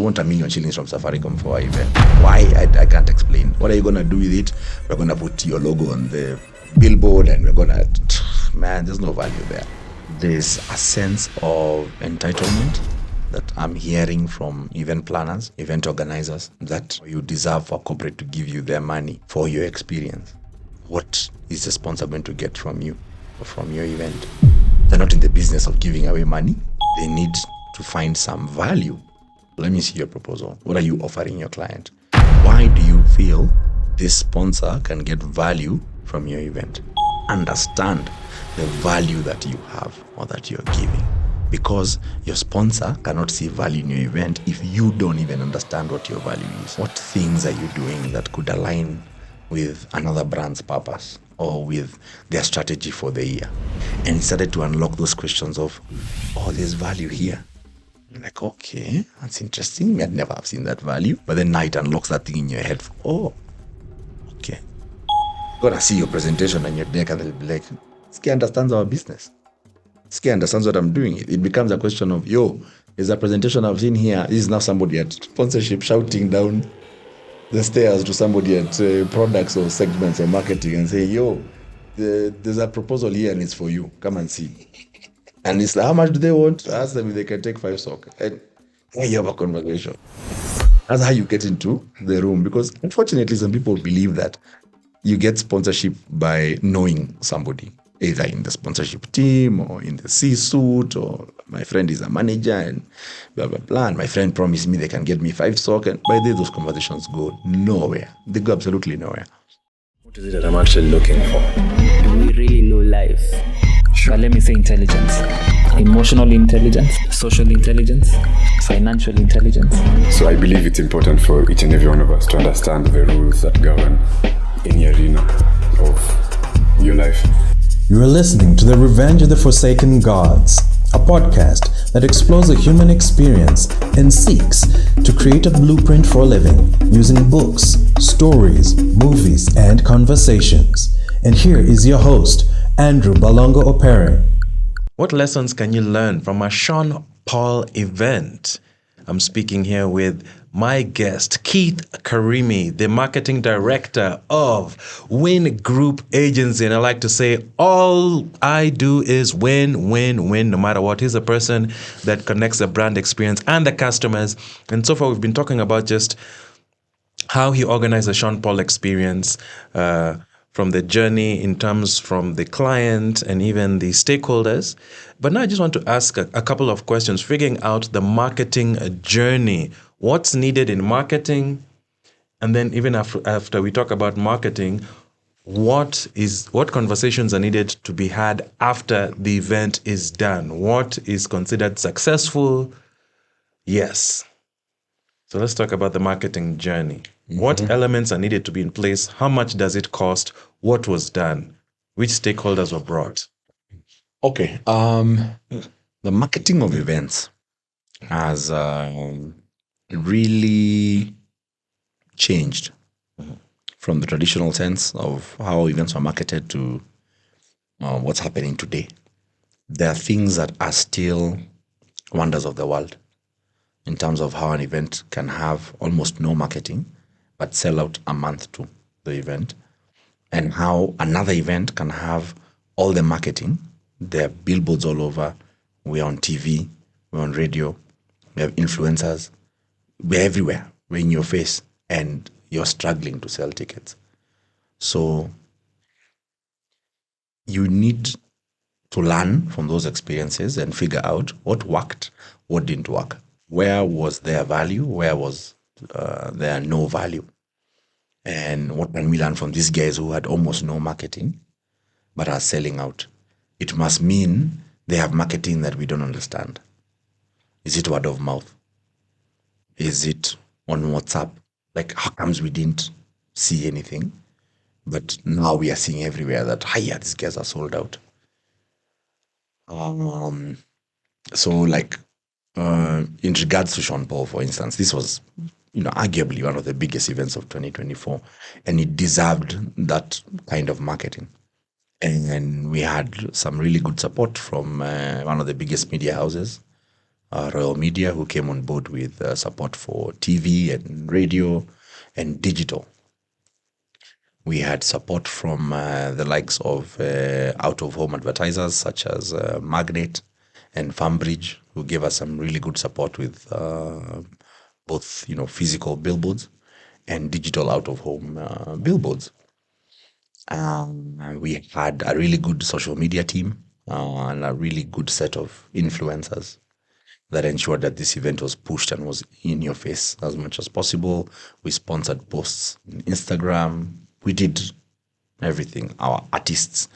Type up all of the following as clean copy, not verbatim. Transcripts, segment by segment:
want $1 million shillings from Safaricom for our event. Why? I can't explain. What are you going to do with it? We're going to put your logo on the billboard and we're going to... Man, there's no value there. There's a sense of entitlement that I'm hearing from event planners, event organizers, that you deserve for corporate to give you their money for your experience. What is the sponsor going to get from you or from your event? They're not in the business of giving away money. They need to find some value. Let me see your proposal. What are you offering your client? Why do you feel this sponsor can get value from your event? Understand the value that you have or that you're giving. Because your sponsor cannot see value in your event if you don't even understand what your value is. What things are you doing that could align with another brand's purpose or with their strategy for the year? And it started to unlock those questions of, oh, there's value here. I'm like, okay, that's interesting. I'd never have seen that value. But then now it unlocks that thing in your head. Oh, okay. You're gonna see your presentation on your deck and they'll be like, this guy understands our business. This guy understands what I'm doing. It becomes a question of, there's a presentation I've seen here. This is now somebody at sponsorship shouting down the stairs to somebody at products or segments or marketing and say, there's a proposal here and it's for you. Come and see. And it's like, how much do they want? Ask them if they can take 5 stock. And you have a conversation. That's how you get into the room. Because unfortunately, some people believe that you get sponsorship by knowing somebody, either in the sponsorship team or in the C-suite, or my friend is a manager and blah, blah, blah. And my friend promised me they can get me 5 stock. And by the way, those conversations go nowhere. They go absolutely nowhere. What is it that I'm actually looking for? Do we really know life? Sure. But let me say intelligence. Emotional intelligence, social intelligence, financial intelligence. So I believe it's important for each and every one of us to understand the rules that govern any arena of your life. You are listening to The Revenge of the Forsaken Gods, a podcast that explores the human experience and seeks to create a blueprint for living using books, stories, movies, and conversations. And here is your host, Andrew Balongo Opere. What lessons can you learn from a Sean Paul event? I'm speaking here with my guest, Keith Kirimi, the marketing director of Win Group Agency. And I like to say, all I do is win, win, win, no matter what. He's a person that connects the brand experience and the customers. And so far, we've been talking about just how he organized the Sean Paul experience, from the journey in terms from the client and even the stakeholders. But now I just want to ask a couple of questions, figuring out the marketing journey. What's needed in marketing? And then even after we talk about marketing, what conversations are needed to be had after the event is done? What is considered successful? Yes. So let's talk about the marketing journey. Mm-hmm. What elements are needed to be in place? How much does it cost? What was done? Which stakeholders were brought? Okay. The marketing of events has really changed from the traditional sense of how events were marketed to what's happening today. There are things that are still wonders of the world in terms of how an event can have almost no marketing, but sell out a month to the event, and how another event can have all the marketing. There are billboards all over. We're on TV, we're on radio, we have influencers. We're everywhere. We're in your face, and you're struggling to sell tickets. So you need to learn from those experiences and figure out what worked, what didn't work. Where was there value? Where was there no value? And what can we learn from these guys who had almost no marketing but are selling out? It must mean they have marketing that we don't understand. Is it word of mouth? Is it on WhatsApp? Like, how comes we didn't see anything? But now we are seeing everywhere that, yeah, these guys are sold out. In regards to Sean Paul, for instance, this was, arguably one of the biggest events of 2024, and it deserved that kind of marketing. And we had some really good support from one of the biggest media houses, Royal Media, who came on board with support for TV and radio and digital. We had support from the likes of out-of-home advertisers such as Magnet and Farmbridge, who gave us some really good support with both, physical billboards and digital out-of-home billboards. We had a really good social media team and a really good set of influencers that ensured that this event was pushed and was in your face as much as possible. We sponsored posts on Instagram. We did everything. Our artists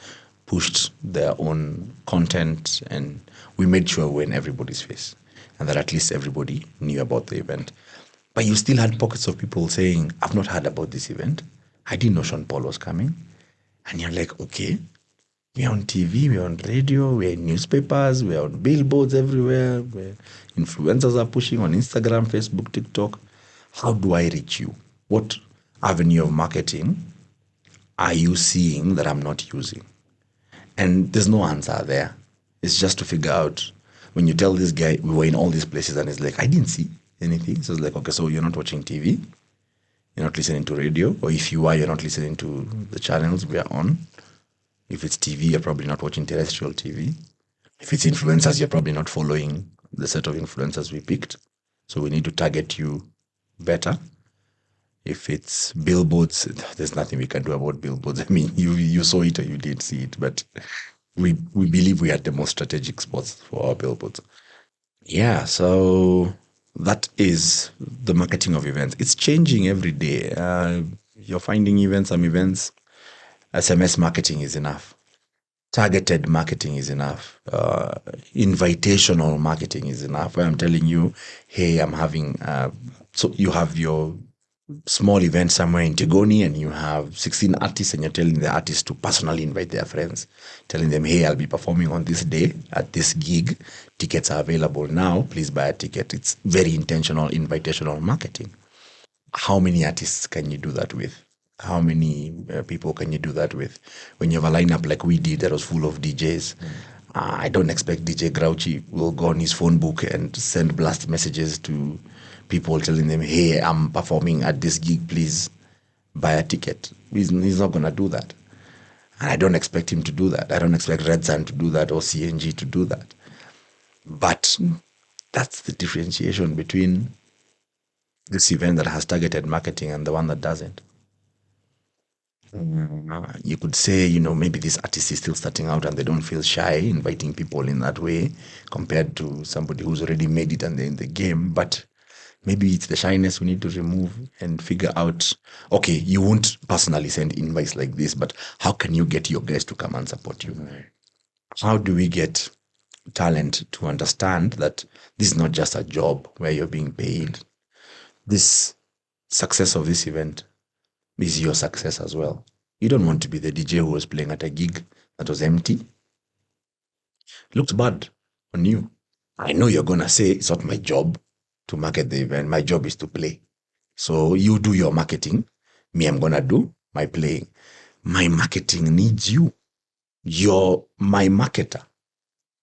pushed their own content, and we made sure we were in everybody's face and that at least everybody knew about the event. But you still had pockets of people saying, I've not heard about this event. I didn't know Sean Paul was coming. And you're like, okay, we're on TV, we're on radio, we're in newspapers, we're on billboards everywhere, where influencers are pushing on Instagram, Facebook, TikTok. How do I reach you? What avenue of marketing are you seeing that I'm not using? And there's no answer there. It's just to figure out, when you tell this guy, we were in all these places, and he's like, I didn't see anything. So it's like, okay, so you're not watching TV? You're not listening to radio? Or if you are, you're not listening to the channels we are on? If it's TV, you're probably not watching terrestrial TV. If it's influencers, you're probably not following the set of influencers we picked. So we need to target you better. If it's billboards, there's nothing we can do about billboards. I mean, you saw it or you didn't see it, but we believe we had the most strategic spots for our billboards. Yeah, so that is the marketing of events. It's changing every day. You're finding some events, SMS marketing is enough. Targeted marketing is enough. Invitational marketing is enough. Where I'm telling you, hey, I'm having, so you have your small event somewhere in Tigoni and you have 16 artists and you're telling the artists to personally invite their friends, telling them, hey, I'll be performing on this day at this gig. Tickets are available now. Please buy a ticket. It's very intentional, invitational marketing. How many artists can you do that with? How many people can you do that with? When you have a lineup like we did that was full of DJs, I don't expect DJ Grouchy will go on his phone book and send blast messages to people telling them, hey, I'm performing at this gig, please buy a ticket. He's not going to do that. And I don't expect him to do that. I don't expect Red Sun to do that or CNG to do that. But that's the differentiation between this event that has targeted marketing and the one that doesn't. You could say, maybe this artist is still starting out and they don't feel shy inviting people in that way compared to somebody who's already made it and they're in the game. But maybe it's the shyness we need to remove and figure out, okay, you won't personally send invites like this, but how can you get your guys to come and support you? How do we get talent to understand that this is not just a job where you're being paid? This success of this event is your success as well. You don't want to be the DJ who was playing at a gig that was empty. It looks bad on you. I know you're going to say it's not my job to market the event. My job is to play. So you do your marketing. Me, I'm going to do my playing. My marketing needs you. You're my marketer.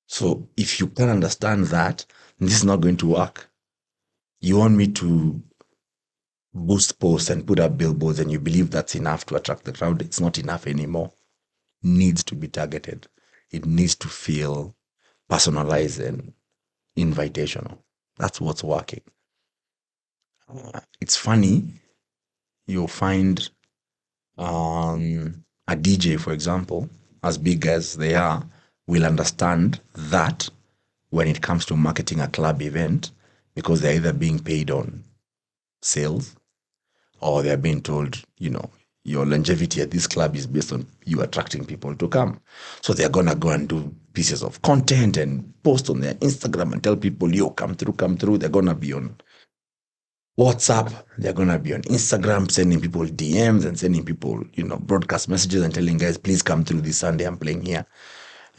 So if you can understand that, this is not going to work. You want me to boost posts and put up billboards and you believe that's enough to attract the crowd. It's not enough anymore. It needs to be targeted. It needs to feel personalized and invitational. That's what's working. It's funny, you'll find a DJ, for example, as big as they are, will understand that when it comes to marketing a club event, because they're either being paid on sales or they're being told, your longevity at this club is based on you attracting people to come. So they're going to go and do pieces of content and post on their Instagram and tell people, yo, come through. They're going to be on WhatsApp. They're going to be on Instagram, sending people DMs and sending people, broadcast messages and telling guys, please come through this Sunday. I'm playing here.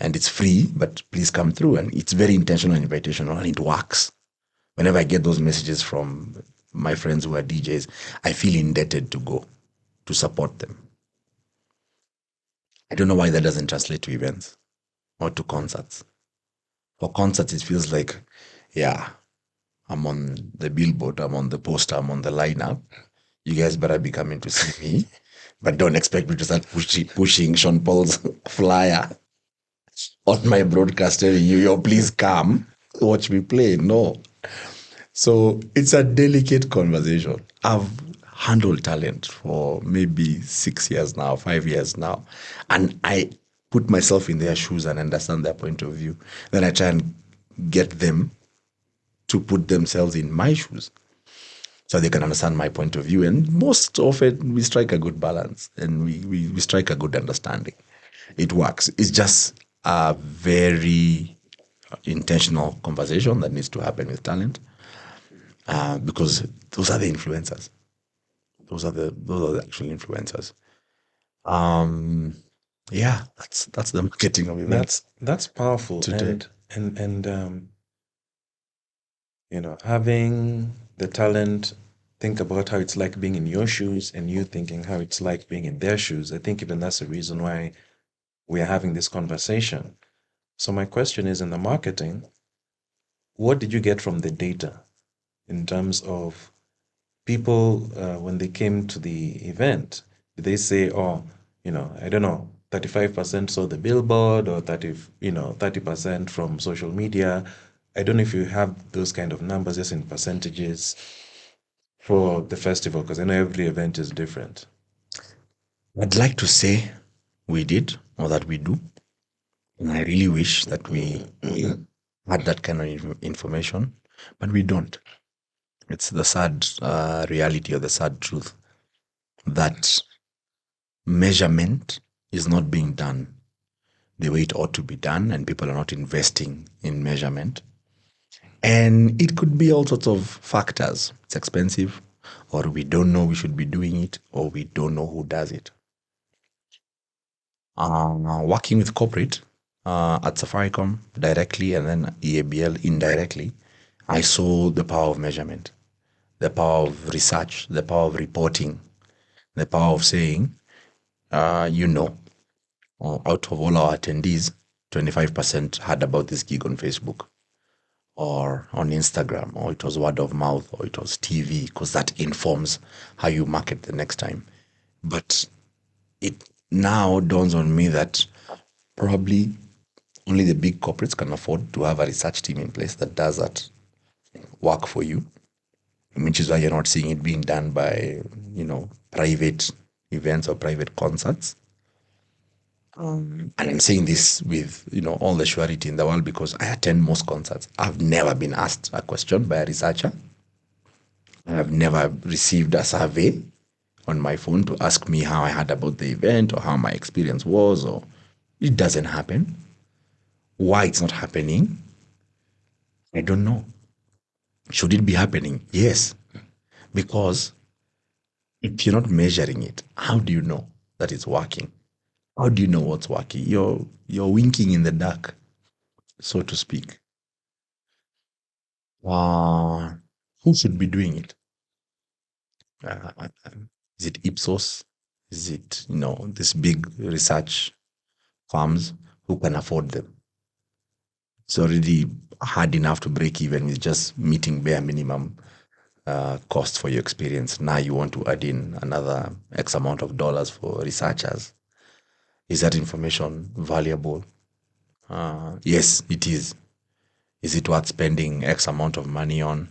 And it's free, but please come through. And it's very intentional and invitational, and it works. Whenever I get those messages from my friends who are DJs, I feel indebted to go to support them. I don't know why that doesn't translate to events or to concerts. For concerts, it feels like yeah, I'm on the billboard, I'm on the poster, I'm on the lineup. You guys better be coming to see me, but don't expect me to start pushing Sean Paul's flyer on my broadcast telling you, yo, please come watch me play. No. So it's a delicate conversation. I've handled talent for maybe 6 years now, 5 years now, and I put myself in their shoes and understand their point of view. Then I try and get them to put themselves in my shoes so they can understand my point of view. And most often we strike a good balance and we strike a good understanding. It works. It's just a very intentional conversation that needs to happen with talent. Because those are the influencers. Those are the actual influencers. Yeah, that's the marketing of events. That's powerful. Today. And having the talent think about how it's like being in your shoes and you thinking how it's like being in their shoes. I think even that's the reason why we are having this conversation. So my question is, in the marketing, what did you get from the data in terms of people when they came to the event? Did they say, oh, I don't know, 35% saw the billboard or 30% from social media? I don't know if you have those kind of numbers just in percentages for the festival, because I know every event is different. I'd like to say we did or that we do. And I really wish that we had that kind of information, but we don't. It's the sad reality or the sad truth that measurement is not being done the way it ought to be done, and people are not investing in measurement. And it could be all sorts of factors. It's expensive, or we don't know we should be doing it, or we don't know who does it. Working with corporate at Safaricom directly and then EABL indirectly, I saw the power of measurement, the power of research, the power of reporting, the power of saying, out of all our attendees, 25% heard about this gig on Facebook or on Instagram, or it was word of mouth, or it was TV, because that informs how you market the next time. But it now dawns on me that probably only the big corporates can afford to have a research team in place that does that work for you, which is why you're not seeing it being done by, private events or private concerts. And I'm saying this with, all the surety in the world because I attend most concerts. I've never been asked a question by a researcher. I have never received a survey on my phone to ask me how I heard about the event or how my experience was, or it doesn't happen. Why it's not happening, I don't know. Should it be happening? Yes. Because if you're not measuring it, how do you know that it's working? How do you know what's working? You're winking in the dark, so to speak. Who should be doing it? Is it Ipsos? Is it, this big research firms who can afford them? It's already hard enough to break even with just meeting bare minimum cost for your experience. Now you want to add in another X amount of dollars for researchers. Is that information valuable? Yes, it is. Is it worth spending X amount of money on?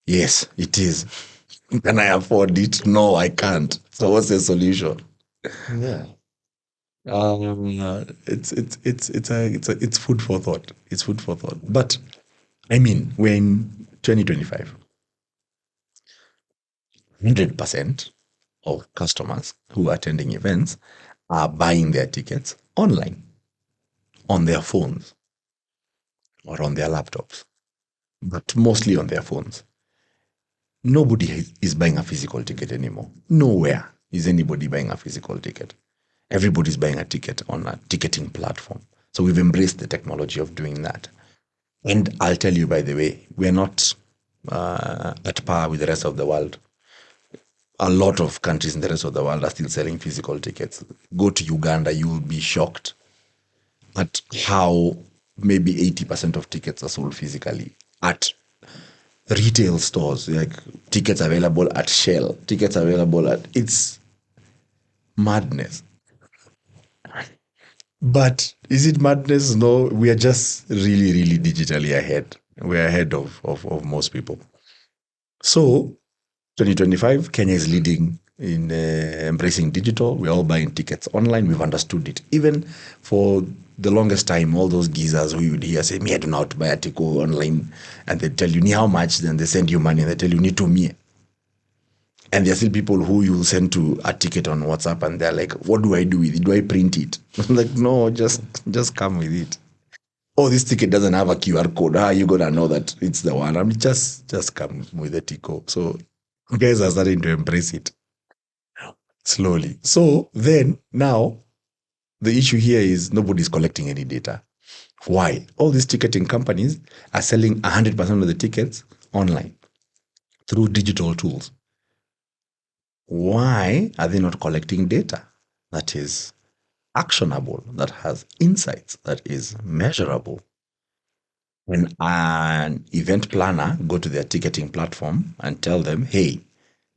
Yes, it is. Can I afford it? No, I can't. So what's the solution? Yeah. It's food for thought. It's food for thought. But I mean, we're in 2025. 100% of customers who are attending events are buying their tickets online, on their phones, or on their laptops, but mostly on their phones. Nobody is buying a physical ticket anymore. Nowhere is anybody buying a physical ticket. Everybody's buying a ticket on a ticketing platform. So we've embraced the technology of doing that. And I'll tell you, by the way, we're not at par with the rest of the world. A lot of countries in the rest of the world are still selling physical tickets. Go to Uganda, you will be shocked at how maybe 80% of tickets are sold physically at retail stores, like tickets available at Shell, tickets available at, it's madness. But is it madness? No, we are just really, really digitally ahead. We're ahead of most people. So 2025, Kenya is leading in embracing digital. We're all buying tickets online. We've understood it. Even for the longest time, all those geezers who you would hear say, me, I do not buy a ticket online. And they tell you, ni how much? Then they send you money and they tell you, ni to me. And there are still people who you send to a ticket on WhatsApp and they're like, what do I do with it? Do I print it? I'm like, no, just come with it. Oh, this ticket doesn't have a QR code. How are you gonna know that it's the one? I mean, just come with the ticket. So guys are starting to embrace it slowly. So then now the issue here is nobody's collecting any data. Why? All these ticketing companies are selling 100% of the tickets online through digital tools. Why are they not collecting data that is actionable, that has insights, that is measurable? When an event planner go to their ticketing platform and tell them, hey,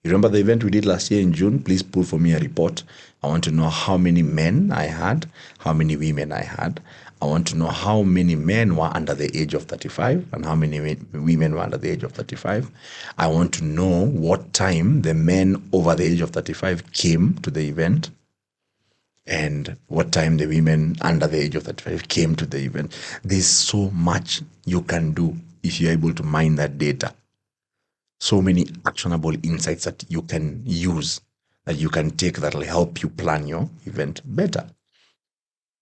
you remember the event we did last year in June? Please pull for me a report. I want to know how many men I had, how many women I had. I want to know how many men were under the age of 35 and how many women were under the age of 35. I want to know what time the men over the age of 35 came to the event and what time the women under the age of 35 came to the event. There's so much you can do if you're able to mine that data. So many actionable insights that you can use, that you can take, that will help you plan your event better.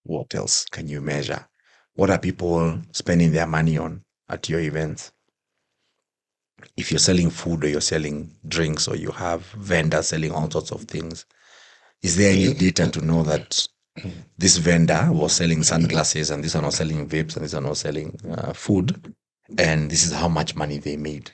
What else can you measure? What are people spending their money on at your events? If you're selling food or you're selling drinks or you have vendors selling all sorts of things, is there any data to know that this vendor was selling sunglasses and this one was selling vapes and this one was selling food, and this is how much money they made?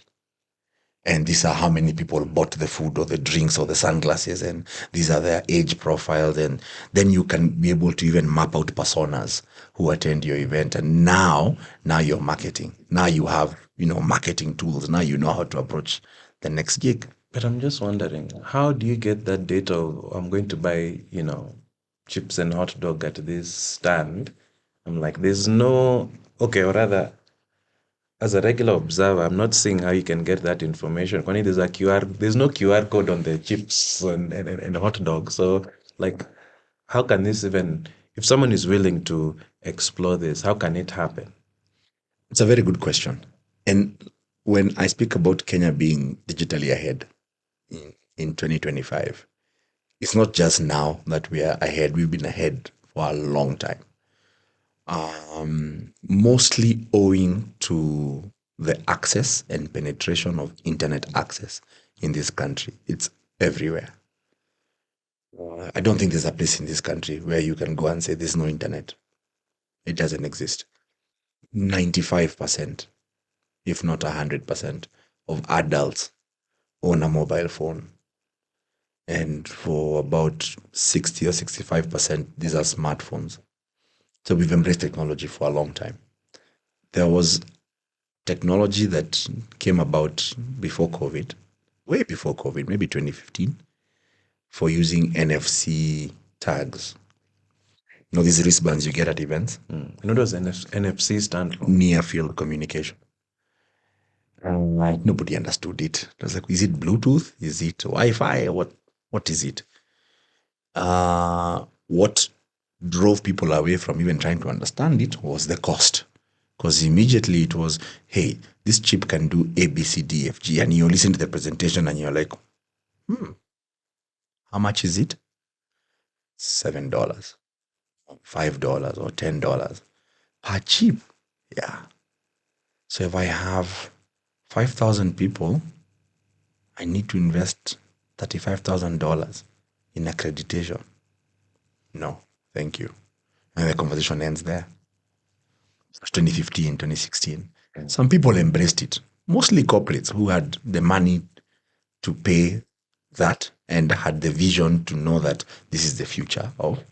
And these are how many people bought the food or the drinks or the sunglasses, and these are their age profiles. And then you can be able to even map out personas who attend your event. And now you're marketing. Now you have, marketing tools. Now you know how to approach the next gig. But I'm just wondering, how do you get that data? I'm going to buy, chips and hot dog at this stand. I'm like, there's no, okay, or rather, as a regular observer, I'm not seeing how you can get that information. Kwani there's no QR code on the chips and hot dogs. So like, how can this even, if someone is willing to explore this, how can it happen? It's a very good question. And when I speak about Kenya being digitally ahead in 2025, it's not just now that we are ahead. We've been ahead for a long time. Mostly owing to the access and penetration of internet access in this country. It's everywhere. I don't think there's a place in this country where you can go and say there's no internet. It doesn't exist. 95%, if not 100%, of adults own a mobile phone. And for about 60 or 65%, these are smartphones. So we've embraced technology for a long time. There was technology that came about before COVID, way before COVID, maybe 2015, for using NFC tags. These wristbands you get at events. What does NFC stand for? Near field communication. Nobody understood it. It was like, is it Bluetooth? Is it Wi-Fi? What is it? What drove people away from even trying to understand it was the cost. Because immediately it was, hey, this chip can do A, B, C, D, F, G. And you listen to the presentation and you're like, how much is it? $7, $5, or $10 per chip. Yeah. So if I have 5,000 people, I need to invest $35,000 in accreditation. No, thank you. And the conversation ends there. 2015, 2016. Some people embraced it, mostly corporates who had the money to pay that and had the vision to know that this is the future of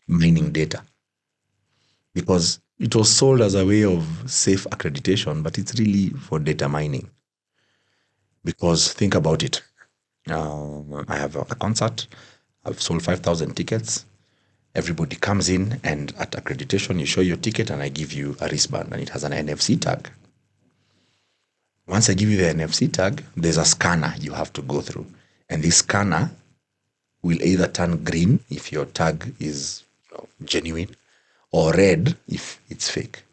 mining data. because it was sold as a way of safe accreditation, but it's really for data mining. Because think about it. I have a concert. I've sold 5,000 tickets. Everybody comes in, and at accreditation, you show your ticket, and I give you a wristband, and it has an NFC tag. Once I give you the NFC tag, there's a scanner you have to go through. And this scanner will either turn green if your tag is genuine, or red if it's fake.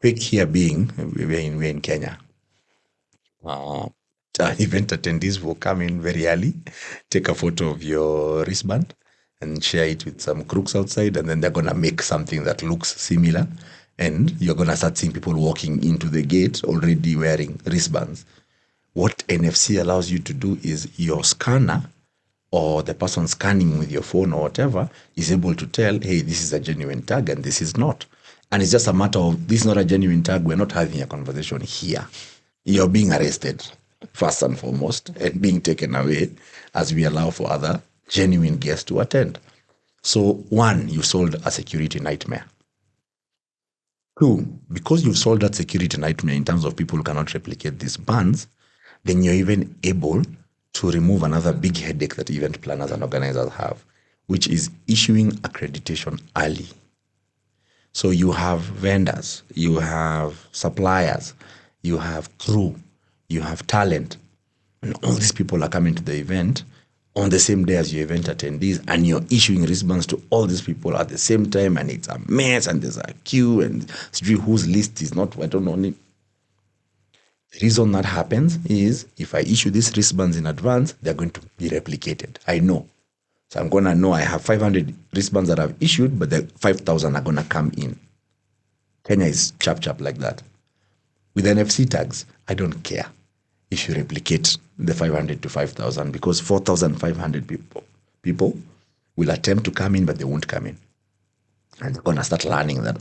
Fake here being, we're in Kenya. Event attendees will come in very early, take a photo of your wristband, and share it with some crooks outside, and then they're going to make something that looks similar, and you're going to start seeing people walking into the gate already wearing wristbands. What NFC allows you to do is your scanner, or the person scanning with your phone or whatever, is able to tell, hey, this is a genuine tag and this is not. And it's just a matter of, this is not a genuine tag, we're not having a conversation here. You're being arrested, first and foremost, and being taken away as we allow for other genuine guests to attend. So, one, you sold a security nightmare. Two, because you've sold that security nightmare in terms of people who cannot replicate these bands, then you're even able to remove another big headache that event planners and organizers have, which is issuing accreditation early. So you have vendors, you have suppliers, you have crew, you have talent, and all these people are coming to the event on the same day as your event attendees, and you're issuing wristbands to all these people at the same time, and it's a mess, and there's a queue, and whose list is not, I don't know. The reason that happens is if I issue these wristbands in advance, they're going to be replicated. I know. So I'm going to know I have 500 wristbands that I've issued, but the 5,000 are going to come in. Kenya is chap like that. With NFC tags, I don't care if you replicate the 500 to 5,000, because 4,500 people will attempt to come in, but they won't come in. And they're going to start learning that.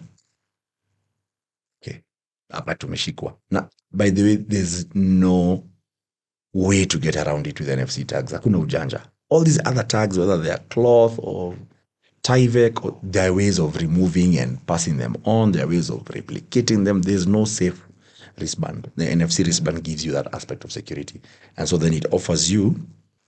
Okay. Hapa tumeshikwa. Now, by the way, there's no way to get around it with NFC tags. Hakuna ujanja. All these other tags, whether they are cloth or Tyvek, there are ways of removing and passing them on. There are ways of replicating them. There's no safe wristband. The NFC wristband gives you that aspect of security. And so then it offers you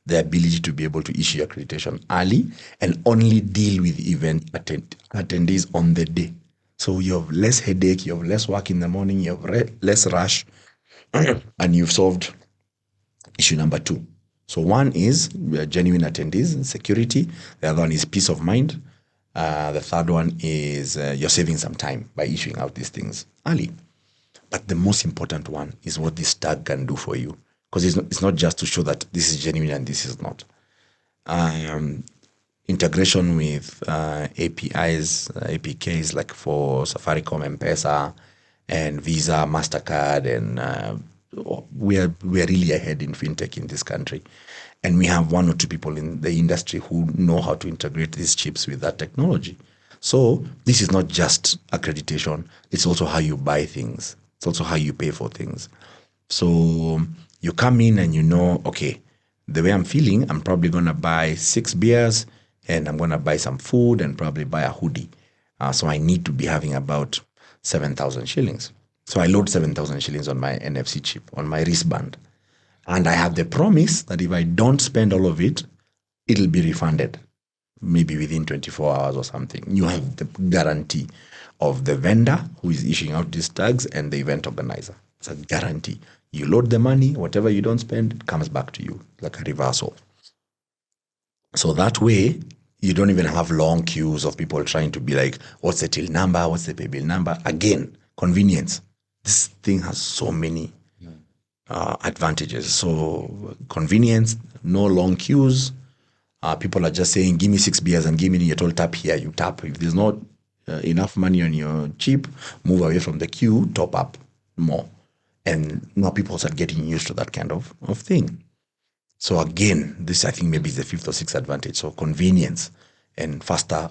the ability to be able to issue accreditation early and only deal with event attendees on the day. So you have less headache, you have less work in the morning, you have less rush, and you've solved issue number 2. So one is genuine attendees and security. The other one is peace of mind. The third one is you're saving some time by issuing out these things early. But the most important one is what this tag can do for you. Because it's not just to show that this is genuine and this is not. Integration with APKs like for Safaricom, M-Pesa, and Visa, MasterCard, and we're really ahead in fintech in this country. And we have 1 or 2 people in the industry who know how to integrate these chips with that technology. So this is not just accreditation, it's also how you buy things. It's also how you pay for things. So you come in and you know, okay, the way I'm feeling, I'm probably going to buy 6 beers and I'm going to buy some food and probably buy a hoodie. So I need to be having about 7,000 shillings. So I load 7,000 shillings on my NFC chip, on my wristband. And I have the promise that if I don't spend all of it, it'll be refunded, maybe within 24 hours or something. You have the guarantee of the vendor who is issuing out these tags and the event organizer. It's a guarantee. You load the money, whatever you don't spend, it comes back to you, like a reversal. So that way, you don't even have long queues of people trying to be like, what's the till number? What's the pay bill number? Again, convenience. This thing has so many advantages. So convenience, no long queues. People are just saying, give me 6 beers and give me your toll tap here. You tap. If there's not enough money on your chip, move away from the queue, top up more. And now people start getting used to that kind of thing. So again, this I think maybe is the 5th or 6th advantage. So convenience and faster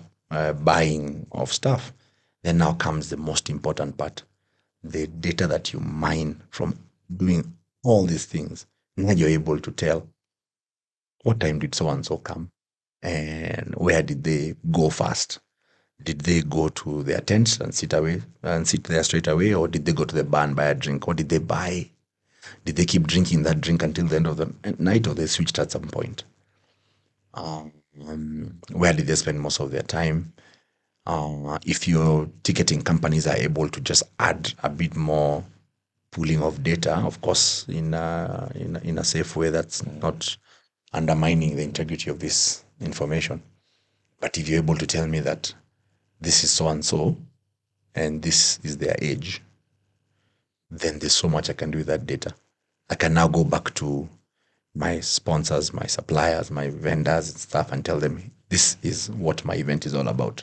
buying of stuff. Then now comes the most important part. The data that you mine from doing all these things. Now you're able to tell what time did so-and-so come and where did they go first. Did they go to their tents and sit there straight away, or did they go to the bar and buy a drink? What did they buy? Did they keep drinking that drink until the end of the night, or they switched at some point? Where did they spend most of their time? If your ticketing companies are able to just add a bit more pooling of data, of course, in a safe way that's not undermining the integrity of this information. But if you're able to tell me that this is so and so, and this is their age, then there's so much I can do with that data. I can now go back to my sponsors, my suppliers, my vendors and stuff and tell them, this is what my event is all about.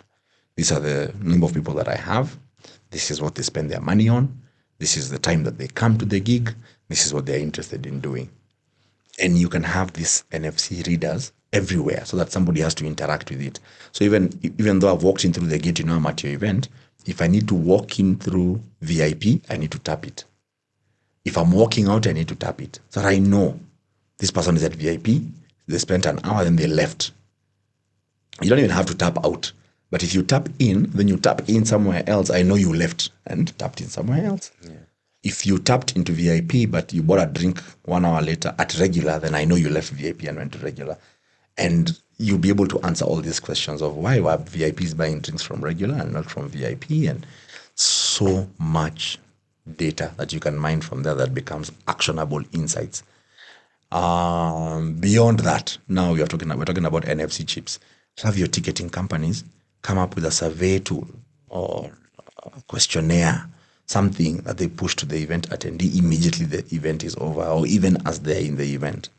These are the number of people that I have. This is what they spend their money on. This is the time that they come to the gig. This is what they're interested in doing. And you can have these NFC readers everywhere so that somebody has to interact with it. So even though I've walked in through the gate, I'm at your event, if I need to walk in through VIP, I need to tap it. If I'm walking out, I need to tap it. So that I know this person is at VIP, they spent an hour, then they left. You don't even have to tap out. But if you tap in, then you tap in somewhere else, I know you left and tapped in somewhere else. Yeah. If you tapped into VIP, but you bought a drink 1 hour later at regular, then I know you left VIP and went to regular. And you'll be able to answer all these questions of why were VIPs buying drinks from regular and not from VIP, and so much data that you can mine from there that becomes actionable insights. Beyond that, now we're talking about NFC chips. Have your ticketing companies come up with a survey tool or a questionnaire, something that they push to the event attendee immediately the event is over, or even as they're in the event.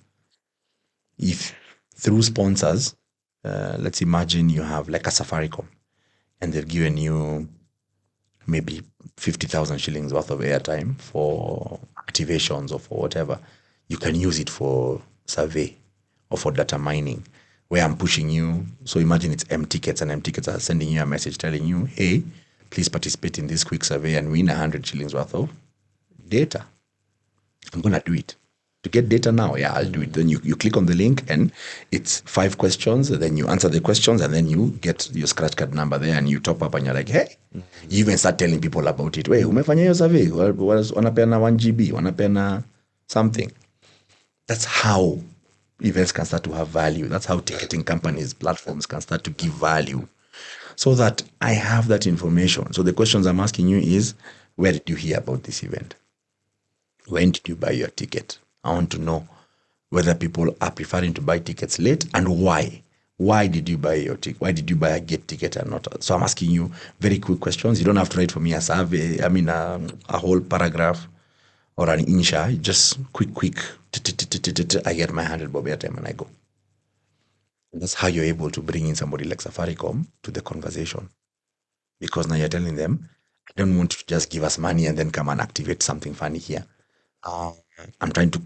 If through sponsors, let's imagine you have like a Safaricom, and they've given you maybe 50,000 shillings worth of airtime for activations or for whatever, you can use it for survey or for data mining, where I'm pushing you. So imagine it's M-Tickets, and M-Tickets are sending you a message telling you, hey, please participate in this quick survey and win 100 shillings worth of data. I'm going to do it. To get data now, yeah, I'll do it. Then you click on the link, and it's 5 questions. Then you answer the questions, and then you get your scratch card number there, and you top up, and you're like, hey, you even start telling people about it. Wait, umefanya hiyo survey? Wanapeana 1 GB, wanapeana something. That's how events can start to have value. That's how ticketing companies, platforms can start to give value, so that I have that information. So the questions I'm asking you is, where did you hear about this event? When did you buy your ticket? I want to know whether people are preferring to buy tickets late, and why. Why did you buy your ticket? Why did you buy a gate ticket and not? So I'm asking you very quick questions. You don't have to write for me a survey, a whole paragraph or an insha. Just quick. I get my 100 bob airtime and I go. And that's how you're able to bring in somebody like Safaricom to the conversation. Because now you're telling them, I don't want you to just give us money and then come and activate something funny here. I'm trying to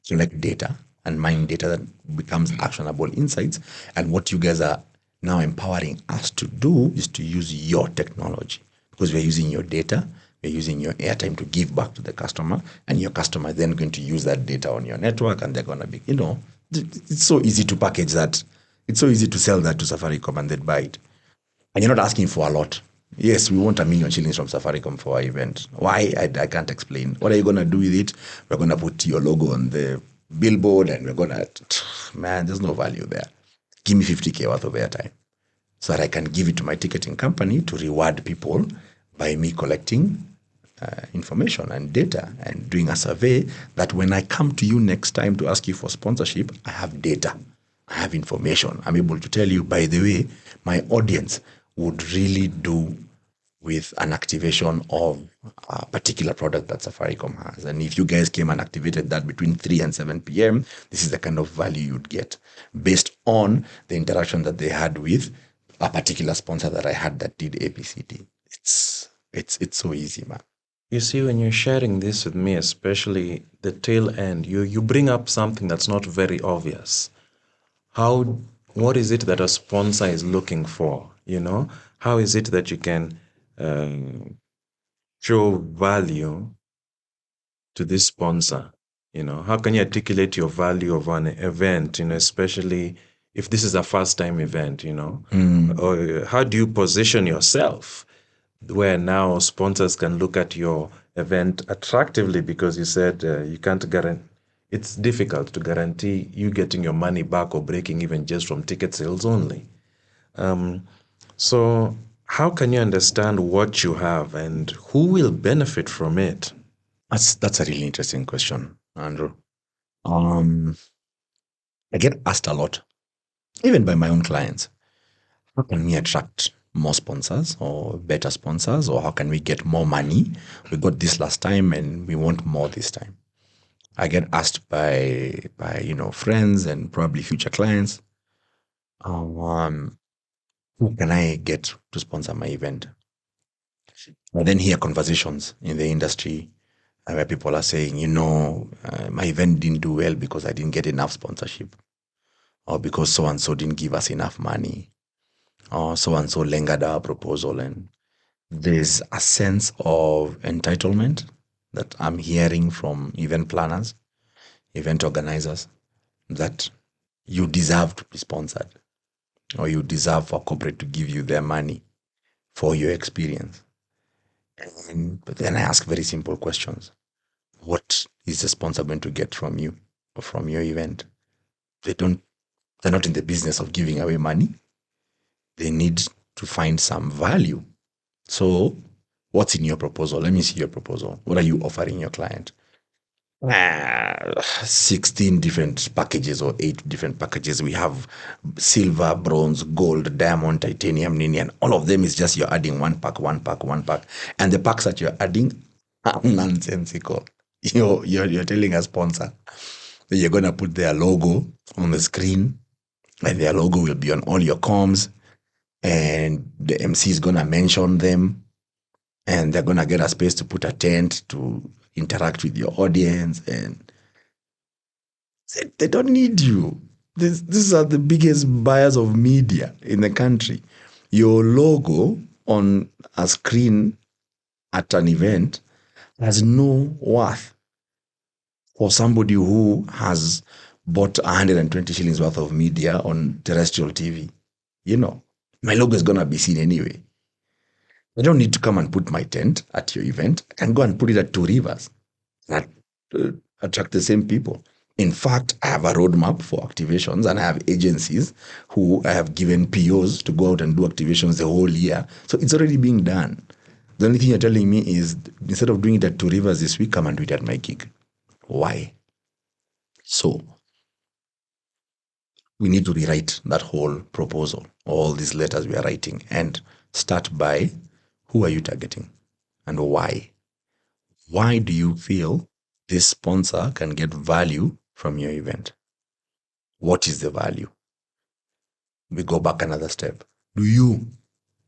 collect data and mine data that becomes actionable insights. And what you guys are now empowering us to do is to use your technology, because we're using your data, we're using your airtime to give back to the customer, and your customer is then going to use that data on your network, and they're going to be, it's so easy to package that. It's so easy to sell that to Safaricom and they'd buy it. And you're not asking for a lot. Yes, we want 1 million shillings from Safaricom for our event. Why? I can't explain. What are you going to do with it? We're going to put your logo on the billboard, and we're going to, man, there's no value there. Give me 50K worth of airtime so that I can give it to my ticketing company to reward people by me collecting information and data and doing a survey, that when I come to you next time to ask you for sponsorship, I have data, I have information. I'm able to tell you, by the way, my audience would really do with an activation of a particular product that Safaricom has. And if you guys came and activated that between 3 and 7 p.m., this is the kind of value you'd get based on the interaction that they had with a particular sponsor that I had that did ABCD. It's so easy, man. You see, when you're sharing this with me, especially the tail end, you bring up something that's not very obvious. What is it that a sponsor is looking for? How is it that you can show value to this sponsor? How can you articulate your value of an event, especially if this is a first-time event, or how do you position yourself where now sponsors can look at your event attractively? Because you said you can't guarantee, it's difficult to guarantee you getting your money back or breaking even just from ticket sales only. So how can you understand what you have and who will benefit from it? That's a really interesting question, Andrew. I get asked a lot, even by my own clients. How can we attract more sponsors or better sponsors, or how can we get more money? We got this last time and we want more this time. I get asked by friends and probably future clients, who can I get to sponsor my event? I then hear conversations in the industry where people are saying, my event didn't do well because I didn't get enough sponsorship, or because so and so didn't give us enough money, or so and so lingered our proposal. And there's a sense of entitlement that I'm hearing from event planners, event organizers, that you deserve to be sponsored, or you deserve for corporate to give you their money for your experience. But then I ask very simple questions. What is the sponsor going to get from you or from your event? They're not in the business of giving away money. They need to find some value. So what's in your proposal? Let me see your proposal. What are you offering your client? 16 different packages or 8 different packages. We have silver, bronze, gold, diamond, titanium, nini, and all of them is just you're adding one pack. And the packs that you're adding are nonsensical. You're telling a sponsor that you're going to put their logo on the screen, and their logo will be on all your comms, and the MC is going to mention them, and they're going to get a space to put a tent to interact with your audience, and they don't need you. These are the biggest buyers of media in the country. Your logo on a screen at an event has no worth for somebody who has bought 120 shillings worth of media on terrestrial TV. My logo is going to be seen anyway. I don't need to come and put my tent at your event. I can go and put it at Two Rivers and attract the same people. In fact, I have a roadmap for activations, and I have agencies who I have given POs to go out and do activations the whole year. So it's already being done. The only thing you're telling me is, instead of doing it at Two Rivers this week, come and do it at my gig. Why? So we need to rewrite that whole proposal, all these letters we are writing, and start by, who are you targeting and why? Why do you feel this sponsor can get value from your event? What is the value? We go back another step. Do you,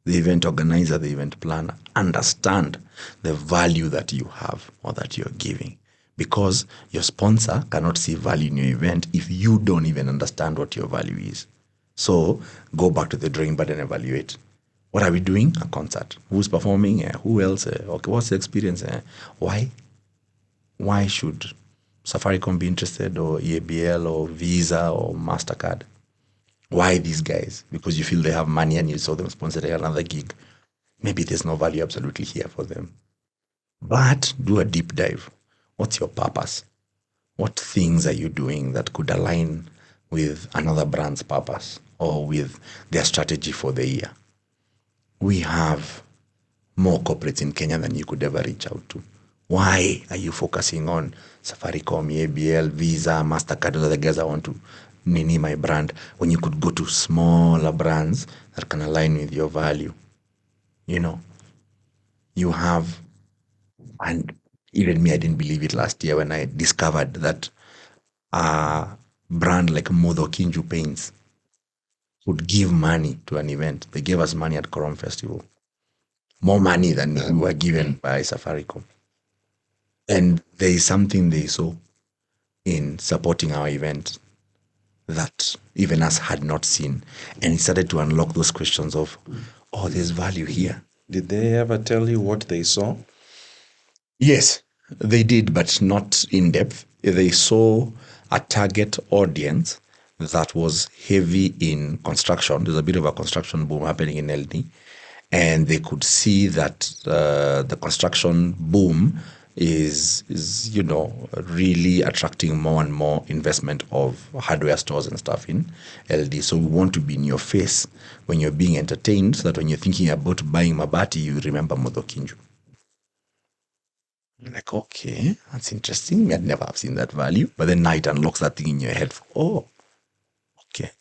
the event organizer, the event planner, understand the value that you have or that you're giving? Because your sponsor cannot see value in your event if you don't even understand what your value is. So go back to the drawing board and evaluate. What are we doing? A concert. Who's performing? Who else? Okay, what's the experience? Why? Why should Safaricom be interested, or EABL, or Visa, or MasterCard? Why these guys? Because you feel they have money and you saw them sponsoring another gig. Maybe there's no value absolutely here for them. But do a deep dive. What's your purpose? What things are you doing that could align with another brand's purpose or with their strategy for the year? We have more corporates in Kenya than you could ever reach out to. Why are you focusing on Safaricom, ABL, Visa, MasterCard, those are the guys I want to nini my brand, when you could go to smaller brands that can align with your value? You have, and even me, I didn't believe it last year when I discovered that a brand like Modo Kinju Paints would give money to an event. They gave us money at Korom Festival. More money than we were given by Safaricom. And there is something they saw in supporting our event that even us had not seen. And it started to unlock those questions of, there's value here. Did they ever tell you what they saw? Yes, they did, but not in depth. They saw a target audience that was heavy in construction. There's a bit of a construction boom happening in LD, and they could see that the construction boom is really attracting more and more investment of hardware stores and stuff in LD. So we want to be in your face when you're being entertained, so that when you're thinking about buying mabati, you remember Modokinju. Like, okay, that's interesting. I'd never have seen that value. But then now it unlocks that thing in your head. Oh, okay.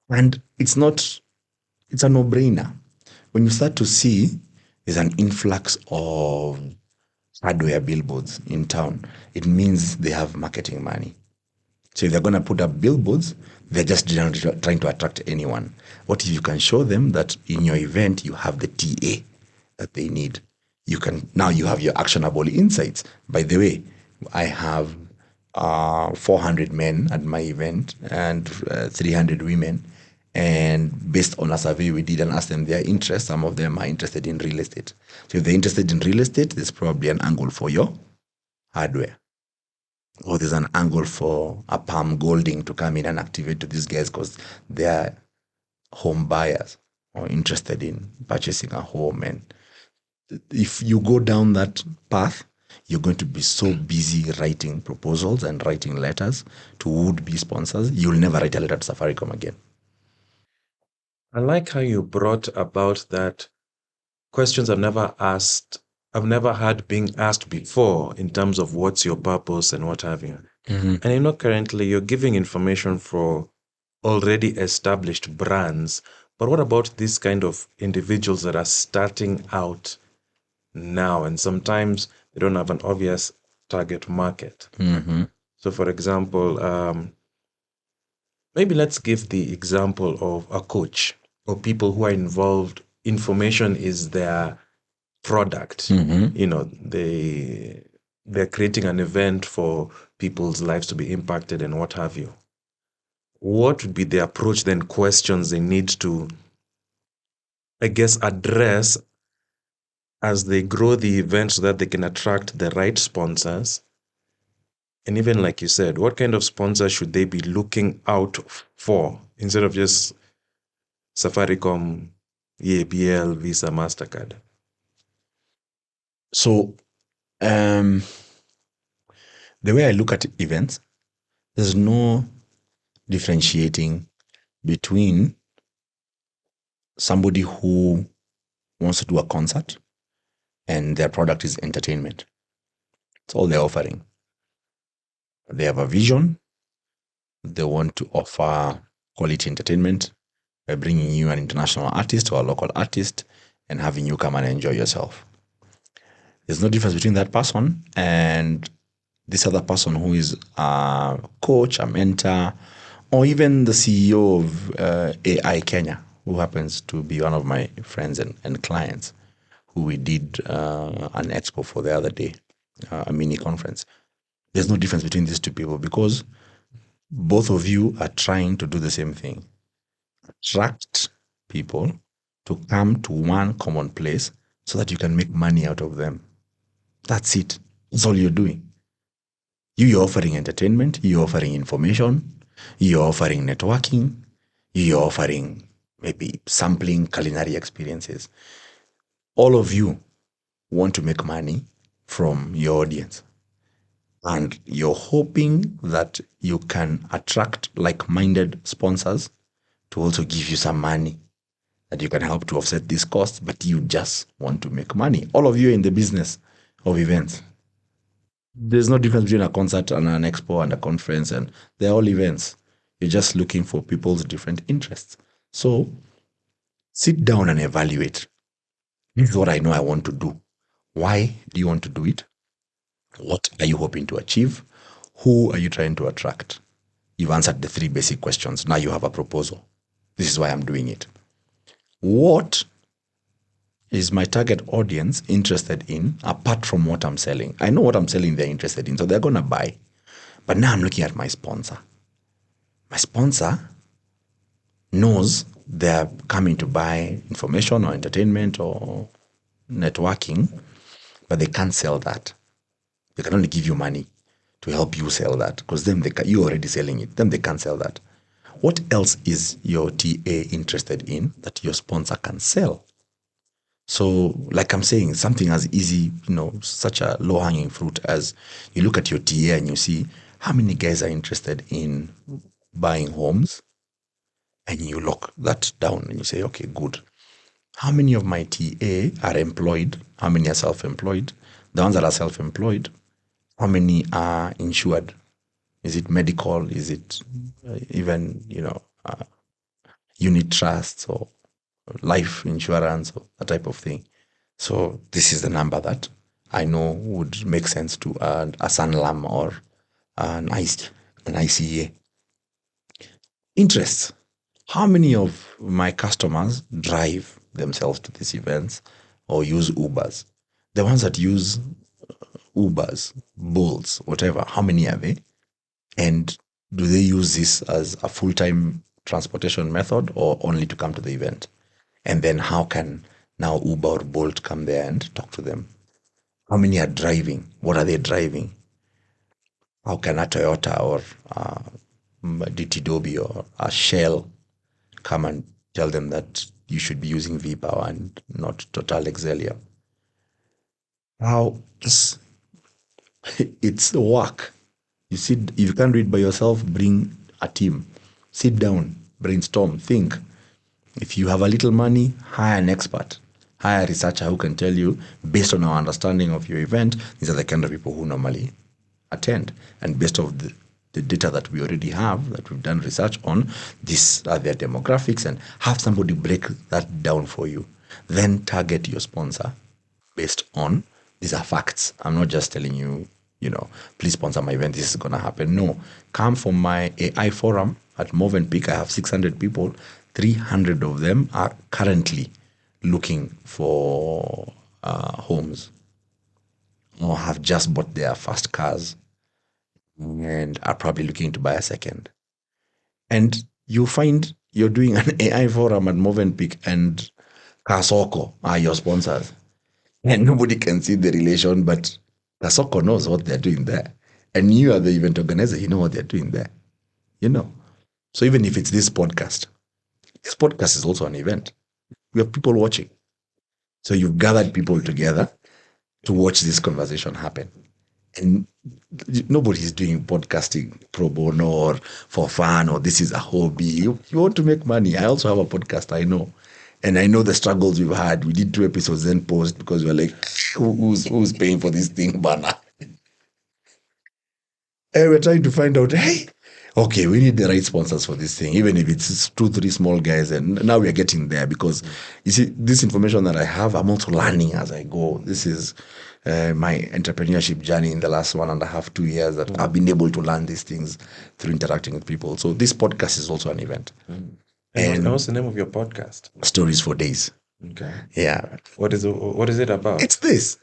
And it's a no-brainer. When you start to see there's an influx of hardware billboards in town, it means they have marketing money. So if they're going to put up billboards, they're just trying to attract anyone. What if you can show them that in your event you have the TA that they need? You have your actionable insights. By the way, I have 400 men at my event and 300 women. And based on a survey we did and asked them their interest, some of them are interested in real estate. So if they're interested in real estate, there's probably an angle for your hardware. Or there's an angle for a Palm Golding to come in and activate to these guys because they're home buyers or interested in purchasing a home. And if you go down that path, you're going to be so busy writing proposals and writing letters to would-be sponsors, you'll never write a letter to Safaricom again. I like how you brought about that questions I've never had being asked before in terms of what's your purpose and what have you. Mm-hmm. And currently you're giving information for already established brands, but what about these kind of individuals that are starting out now and sometimes they don't have an obvious target market? Mm-hmm. So for example, maybe let's give the example of a coach or people who are involved. Information is their product. Mm-hmm. They're creating an event for people's lives to be impacted and what have you. What would be the approach then, questions they need to, I guess, address as they grow the event so that they can attract the right sponsors? And even like you said, what kind of sponsors should they be looking out for instead of just Safaricom, EAPL, Visa, MasterCard? So, the way I look at events, there's no differentiating between somebody who wants to do a concert and their product is entertainment. It's all they're offering. They have a vision. They want to offer quality entertainment by bringing you an international artist or a local artist and having you come and enjoy yourself. There's no difference between that person and this other person who is a coach, a mentor, or even the CEO of AI Kenya, who happens to be one of my friends and clients, who we did an expo for the other day, a mini conference. There's no difference between these two people because both of you are trying to do the same thing. Attract people to come to one common place so that you can make money out of them. That's it. That's all you're doing. You're offering entertainment, you're offering information, you're offering networking, you're offering maybe sampling culinary experiences. All of you want to make money from your audience. And you're hoping that you can attract like-minded sponsors to also give you some money that you can help to offset these costs, but you just want to make money. All of you are in the business of events. There's no difference between a concert and an expo and a conference, and they're all events. You're just looking for people's different interests. So sit down and evaluate. This is what I know I want to do. Why do you want to do it? What are you hoping to achieve? Who are you trying to attract? You've answered the 3 basic questions. Now you have a proposal. This is why I'm doing it. What is my target audience interested in apart from what I'm selling? I know what I'm selling they're interested in, so they're going to buy. But now I'm looking at my sponsor. My sponsor knows they're coming to buy information or entertainment or networking, but they can't sell that. They can only give you money to help you sell that because you're already selling it. Them, they can't sell that. What else is your TA interested in that your sponsor can sell? So, like I'm saying, something as easy, such a low-hanging fruit as you look at your TA and you see how many guys are interested in buying homes, and you lock that down and you say, okay, good. How many of my TA are employed? How many are self-employed? The ones that are self-employed, how many are insured? Is it medical? Is it even, unit trusts or life insurance or that type of thing? So this is the number that I know would make sense to a Sanlam or an ICA. Interests. How many of my customers drive themselves to these events or use Ubers? The ones that use Ubers, Bolts, whatever, how many are they? And do they use this as a full-time transportation method or only to come to the event? And then how can now Uber or Bolt come there and talk to them? How many are driving? What are they driving? How can a Toyota or DT Dobby or a Shell come and tell them that you should be using V-Power and not Total Exelia? How it's work. You sit, if you can't read by yourself, bring a team. Sit down, brainstorm, think. If you have a little money, hire an expert. Hire a researcher who can tell you, based on our understanding of your event, these are the kind of people who normally attend. And based on the data that we already have, that we've done research on, these are their demographics, and have somebody break that down for you. Then target your sponsor based on, these are facts. I'm not just telling you, please sponsor my event, this is going to happen. No, come for my AI forum at Movenpick. I have 600 people. 300 of them are currently looking for homes or have just bought their first cars and are probably looking to buy a second. And you find you're doing an AI forum at Movenpick and Kasoko are your sponsors. And nobody can see the relation, but Kasoko knows what they're doing there. And you are the event organizer, you know what they're doing there. So even if it's this podcast is also an event. We have people watching. So you've gathered people together to watch this conversation happen. And nobody's doing podcasting pro bono or for fun or this is a hobby. You want to make money. I also have a podcast, I know. And I know the struggles we've had. We did 2 episodes then post because we were like, who's paying for this thing, Bana? And we're trying to find out, hey, okay, we need the right sponsors for this thing, even if it's 2-3 small guys. And now we are getting there because, you see, this information that I have, I'm also learning as I go. This is my entrepreneurship journey in the last 1.5, 2 years that I've been able to learn these things through interacting with people. So this podcast is also an event. And what's the name of your podcast? Stories for Days. Okay. Yeah. What is it about? It's this,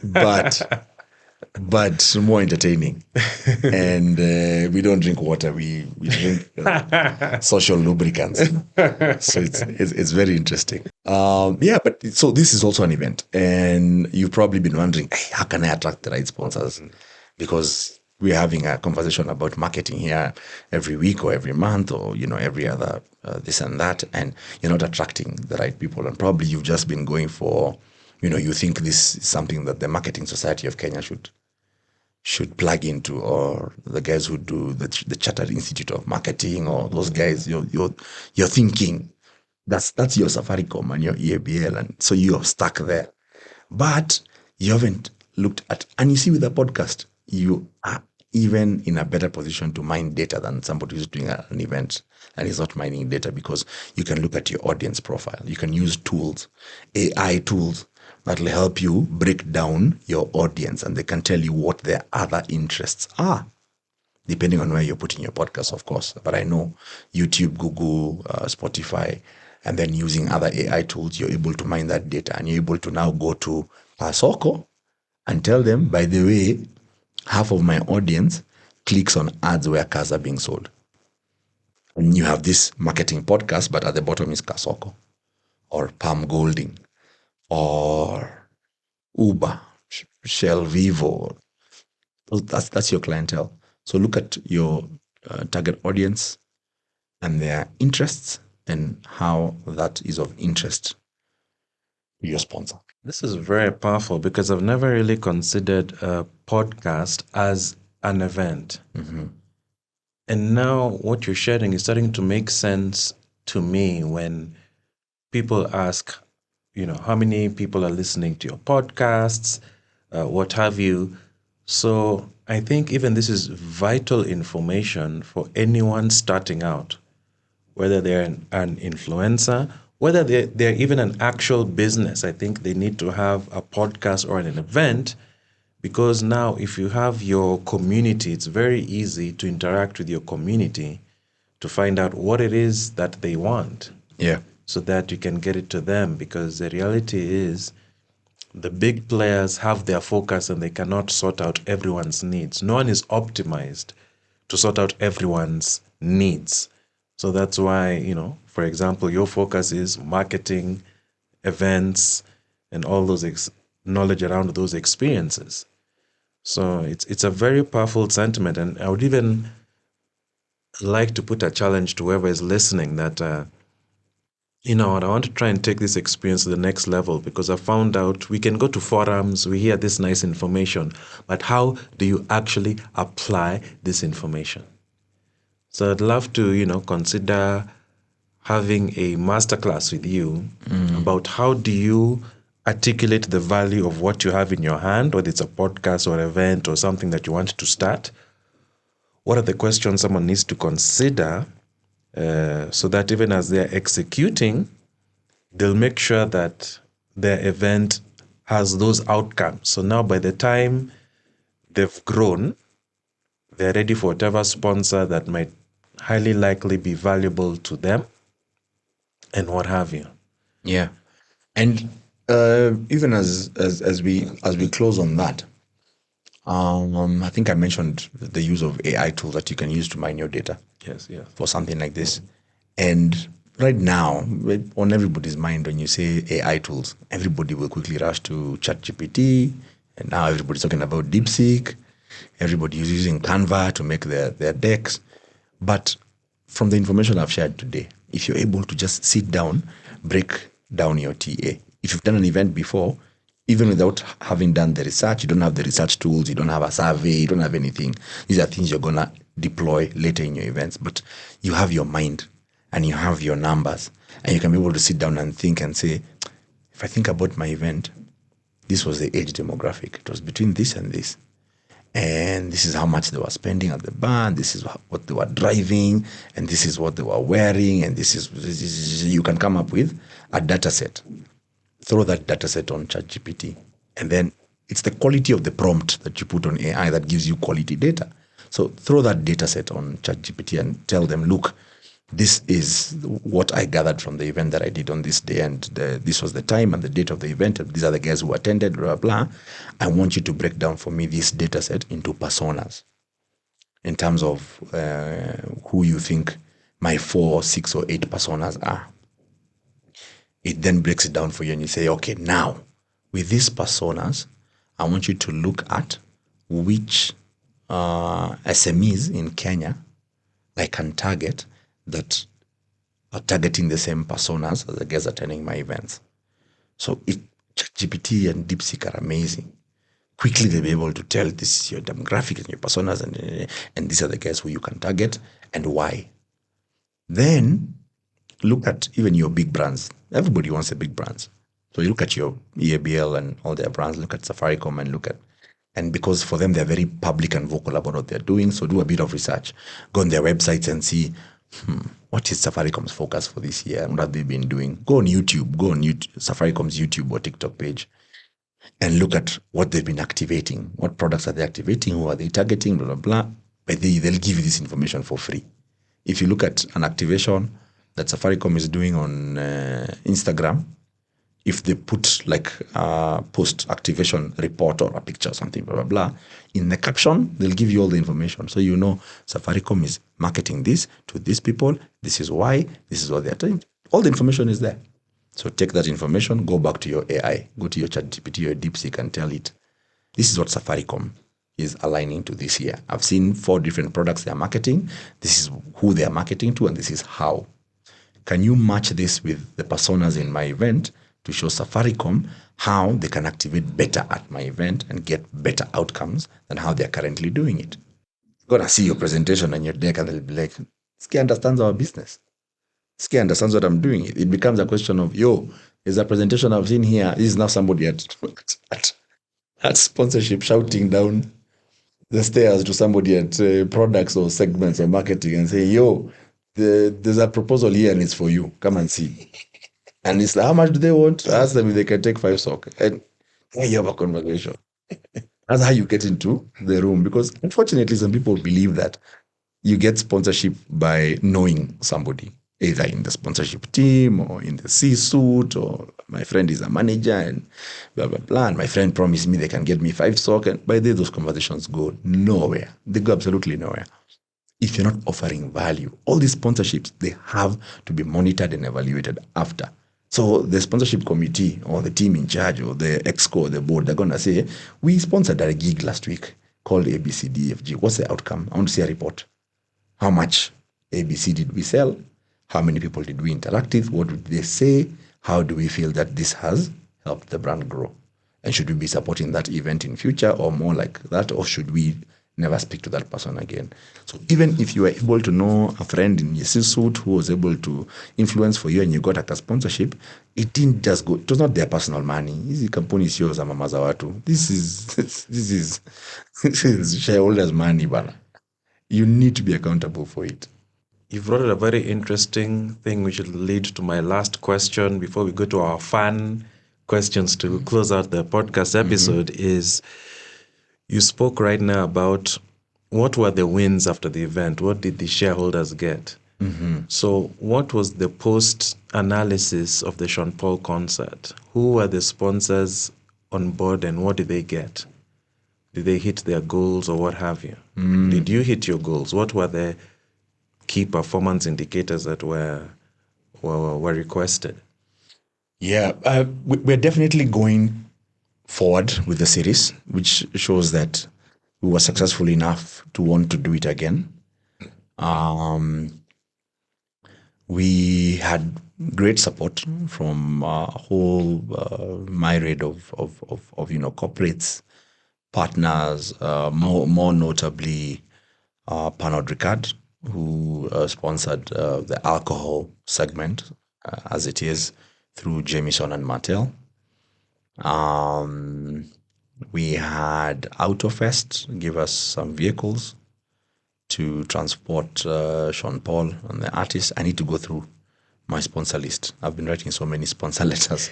but more entertaining. And we don't drink water. We drink social lubricants. So it's very interesting. But so this is also an event, and you've probably been wondering, hey, how can I attract the right sponsors? Because we're having a conversation about marketing here every week or every month or every other this and that, and you're not attracting the right people. And probably you've just been going for, you think this is something that the Marketing Society of Kenya should plug into, or the guys who do the Chartered Institute of Marketing, or those guys. You're thinking that's your Safaricom and your EABL, and so you're stuck there. But you haven't looked at, and you see with the podcast, you are even in a better position to mine data than somebody who's doing an event and is not mining data, because you can look at your audience profile. You can use tools, AI tools, that will help you break down your audience, and they can tell you what their other interests are, depending on where you're putting your podcast, of course. But I know YouTube, Google, Spotify, and then using other AI tools, you're able to mine that data, and you're able to now go to Soko and tell them, by the way, half of my audience clicks on ads where cars are being sold. And you have this marketing podcast, but at the bottom is Kasoko or Palm Golding or Uber, Shell, Vivo. That's your clientele. So look at your target audience, and their interests and how that is of interest to your sponsor. This is very powerful because I've never really considered a podcast as an event. And now what you're sharing is starting to make sense to me when people ask, how many people are listening to your podcasts, what have you. So I think even this is vital information for anyone starting out, whether they're an influencer, whether they're even an actual business. I think they need to have a podcast or an event, because now if you have your community, it's very easy to interact with your community to find out what it is that they want. Yeah. So that you can get it to them, because the reality is the big players have their focus and they cannot sort out everyone's needs. No one is optimized to sort out everyone's needs. So that's why, for example, your focus is marketing, events, and all those knowledge around those experiences. So it's a very powerful sentiment. And I would even like to put a challenge to whoever is listening that, I want to try and take this experience to the next level, because I found out we can go to forums, we hear this nice information, but how do you actually apply this information? So I'd love to, consider having a masterclass with you about how do you articulate the value of what you have in your hand, whether it's a podcast or event or something that you want to start. What are the questions someone needs to consider so that even as they're executing, they'll make sure that their event has those outcomes. So now by the time they've grown, they're ready for whatever sponsor that might highly likely be valuable to them and what have you. Yeah. And even as we close on that, I think I mentioned the use of AI tools that you can use to mine your data. Yes, yeah. For something like this. And right now, on everybody's mind, when you say AI tools, everybody will quickly rush to ChatGPT, and now everybody's talking about DeepSeek. Everybody is using Canva to make their decks. But from the information I've shared today, if you're able to just sit down, break down your TA. If you've done an event before, even without having done the research, you don't have the research tools, you don't have a survey, you don't have anything. These are things you're going to deploy later in your events, but you have your mind and you have your numbers, and you can be able to sit down and think and say, if I think about my event, this was the age demographic. It was between this and this. And this is how much they were spending at the bar, this is what they were driving, and this is what they were wearing, and this is you can come up with a data set. Throw that data set on ChatGPT, and then it's the quality of the prompt that you put on AI that gives you quality data. So throw that data set on ChatGPT and tell them, look, this is what I gathered from the event that I did on this day, and this was the time and the date of the event, and these are the guys who attended, blah, blah, blah. I want you to break down for me this data set into personas in terms of who you think my 4, 6, or 8 personas are. It then breaks it down for you, and you say, okay, now, with these personas, I want you to look at which SMEs in Kenya I can target that are targeting the same personas as the guys attending my events. So ChatGPT and DeepSeek are amazing. Quickly they'll be able to tell this is your demographic and your personas, and these are the guys who you can target and why. Then look at even your big brands. Everybody wants a big brands. So you look at your EABL and all their brands, look at Safaricom and because for them, they're very public and vocal about what they're doing. So do a bit of research. Go on their websites and see, what is Safaricom's focus for this year? What have they been doing? Go on YouTube, Safaricom's YouTube or TikTok page, and look at what they've been activating. What products are they activating? Who are they targeting? Blah, blah, blah. But they'll give you this information for free. If you look at an activation that Safaricom is doing on Instagram, if they put like a post activation report or a picture or something, blah, blah, blah, in the caption, they'll give you all the information. So you know Safaricom is marketing this to these people. This is why. This is what they're doing. All the information is there. So take that information, go back to your AI, go to your ChatGPT or DeepSeek and tell it, this is what Safaricom is aligning to this year. I've seen 4 different products they are marketing. This is who they are marketing to, and this is how. Can you match this with the personas in my event to show Safaricom how they can activate better at my event and get better outcomes than how they are currently doing it? You're going to see your presentation on your deck and they'll be like, this guy understands our business. This guy understands what I'm doing. It becomes a question of, is a presentation I've seen here. This is now somebody at sponsorship shouting down the stairs to somebody at products or segments or marketing and say, there's a proposal here and it's for you. Come and see. And it's like, how much do they want? Ask them if they can take 5 stock. And you have a conversation. That's how you get into the room. Because unfortunately, some people believe that you get sponsorship by knowing somebody, either in the sponsorship team or in the C-suite, or my friend is a manager and blah, blah, blah. And my friend promised me they can get me 5 stock. And by then, those conversations go nowhere. They go absolutely nowhere. If you're not offering value, all these sponsorships, they have to be monitored and evaluated after. So the sponsorship committee or the team in charge or the exco or the board, they're going to say, we sponsored a gig last week called ABCDFG. What's the outcome? I want to see a report. How much ABC did we sell? How many people did we interact with? What did they say? How do we feel that this has helped the brand grow? And should we be supporting that event in future or more like that? Or should we never speak to that person again? So even if you were able to know a friend in your C-suite who was able to influence for you and you got a sponsorship, it didn't just go, it was not their personal money. This company is yours, mama zawatu. This is shareholders' money, bana. You need to be accountable for it. You've brought a very interesting thing which will lead to my last question before we go to our fun questions to close out the podcast episode. Is you spoke right now about what were the wins after the event? What did the shareholders get? So what was the post-analysis of the Sean Paul concert? Who were the sponsors on board and what did they get? Did they hit their goals or what have you? Did you hit your goals? What were the key performance indicators that were requested? Yeah, we're definitely going forward with the series, which shows that we were successful enough to want to do it again. We had great support from a whole myriad of corporates, partners, more notably Pernod Ricard, who sponsored the alcohol segment as it is through Jameson and Martell. We had Autofest give us some vehicles to transport Sean Paul and the artists. I need to go through my sponsor list. I've been writing so many sponsor letters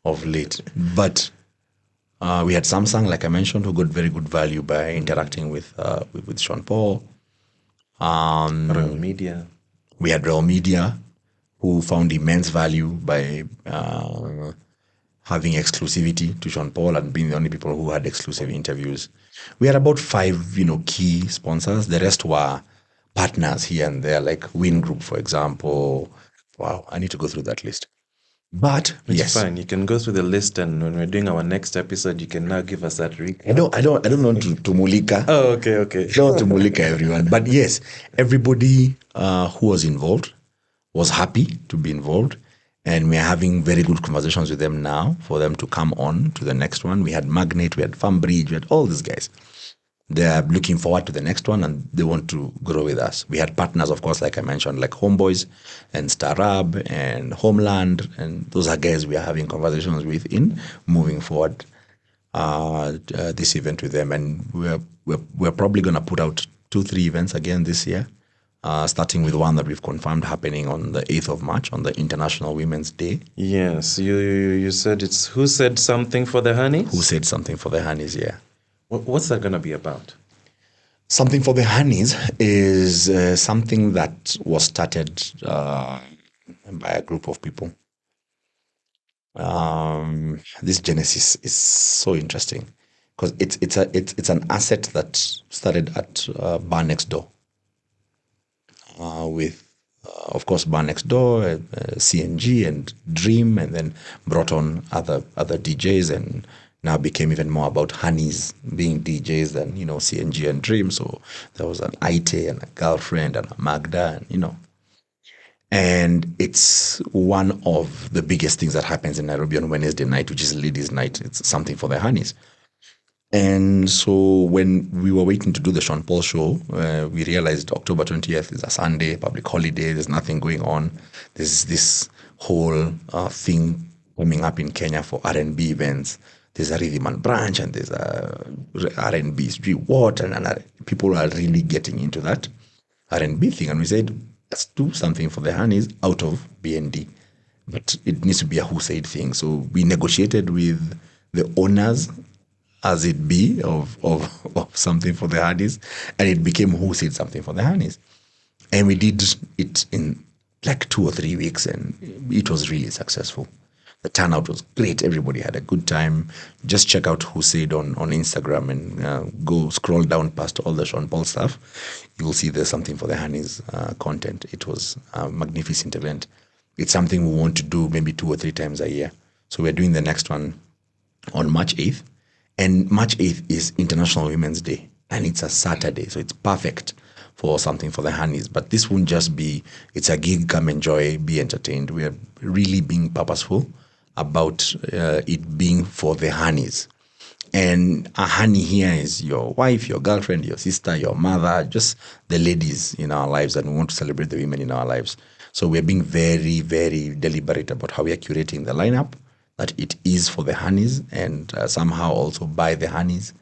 of late. But we had Samsung, like I mentioned, who got very good value by interacting with Sean Paul. Royal Media. We had Royal Media, who found immense value by having exclusivity to Sean Paul and being the only people who had exclusive interviews. We had about 5, key sponsors. The rest were partners here and there, like Win Group, for example. Wow, I need to go through that list. But It's yes, fine. You can go through the list, and when we're doing our next episode, you can now give us that recap. I don't want to mulika. Oh, okay. I don't want to mulika everyone. But yes, everybody who was involved was happy to be involved. And we're having very good conversations with them now for them to come on to the next one. We had Magnet, we had Farmbridge, we had all these guys. They're looking forward to the next one and they want to grow with us. We had partners, of course, like I mentioned, like Homeboys and Starab and Homeland. And those are guys we are having conversations with in moving forward this event with them. And we're probably going to put out 2-3 events again this year. Starting with one that we've confirmed happening on the 8th of March on the International Women's Day. Yes, you said it's Who Said Something for the Honeys? Who Said Something for the Honeys, yeah. What's that going to be about? Something for the Honeys is something that was started by a group of people. This genesis is so interesting because it's an asset that started at Bar Next Door. With, of course, Bar Next Door, CNG and Dream, and then brought on other DJs and now became even more about honeys being DJs than, CNG and Dream. So there was an Ite and a girlfriend and a Magda, and. And it's one of the biggest things that happens in Nairobi on Wednesday night, which is ladies' night. It's something for the honeys. And so when we were waiting to do the Sean Paul show, we realized October 20th is a Sunday, public holiday. There's nothing going on. There's this whole thing coming up in Kenya for R&B events. There's a Rhythm and Branch, and there's a R&B Street What, and people are really getting into that R&B thing. And we said, let's do something for the honeys out of BND. But it needs to be a who said thing. So we negotiated with the owners as it be of something for the honeys, and it became who said something for the honeys. And we did it in like 2 or 3 weeks, and it was really successful. The turnout was great. Everybody had a good time. Just check out Who Said on Instagram and go scroll down past all the Sean Paul stuff. You will see there's something for the honeys content. It was a magnificent event. It's something we want to do maybe 2 or 3 times a year. So we're doing the next one on March 8th. And March 8th is International Women's Day. And it's a Saturday. So it's perfect for something for the honeys. But this won't just be, it's a gig, come enjoy, be entertained. We're really being purposeful about it being for the honeys. And a honey here is your wife, your girlfriend, your sister, your mother, just the ladies in our lives, and we want to celebrate the women in our lives. So we're being very, very deliberate about how we are curating the lineup, that it is for the honeys and somehow also by the honeys.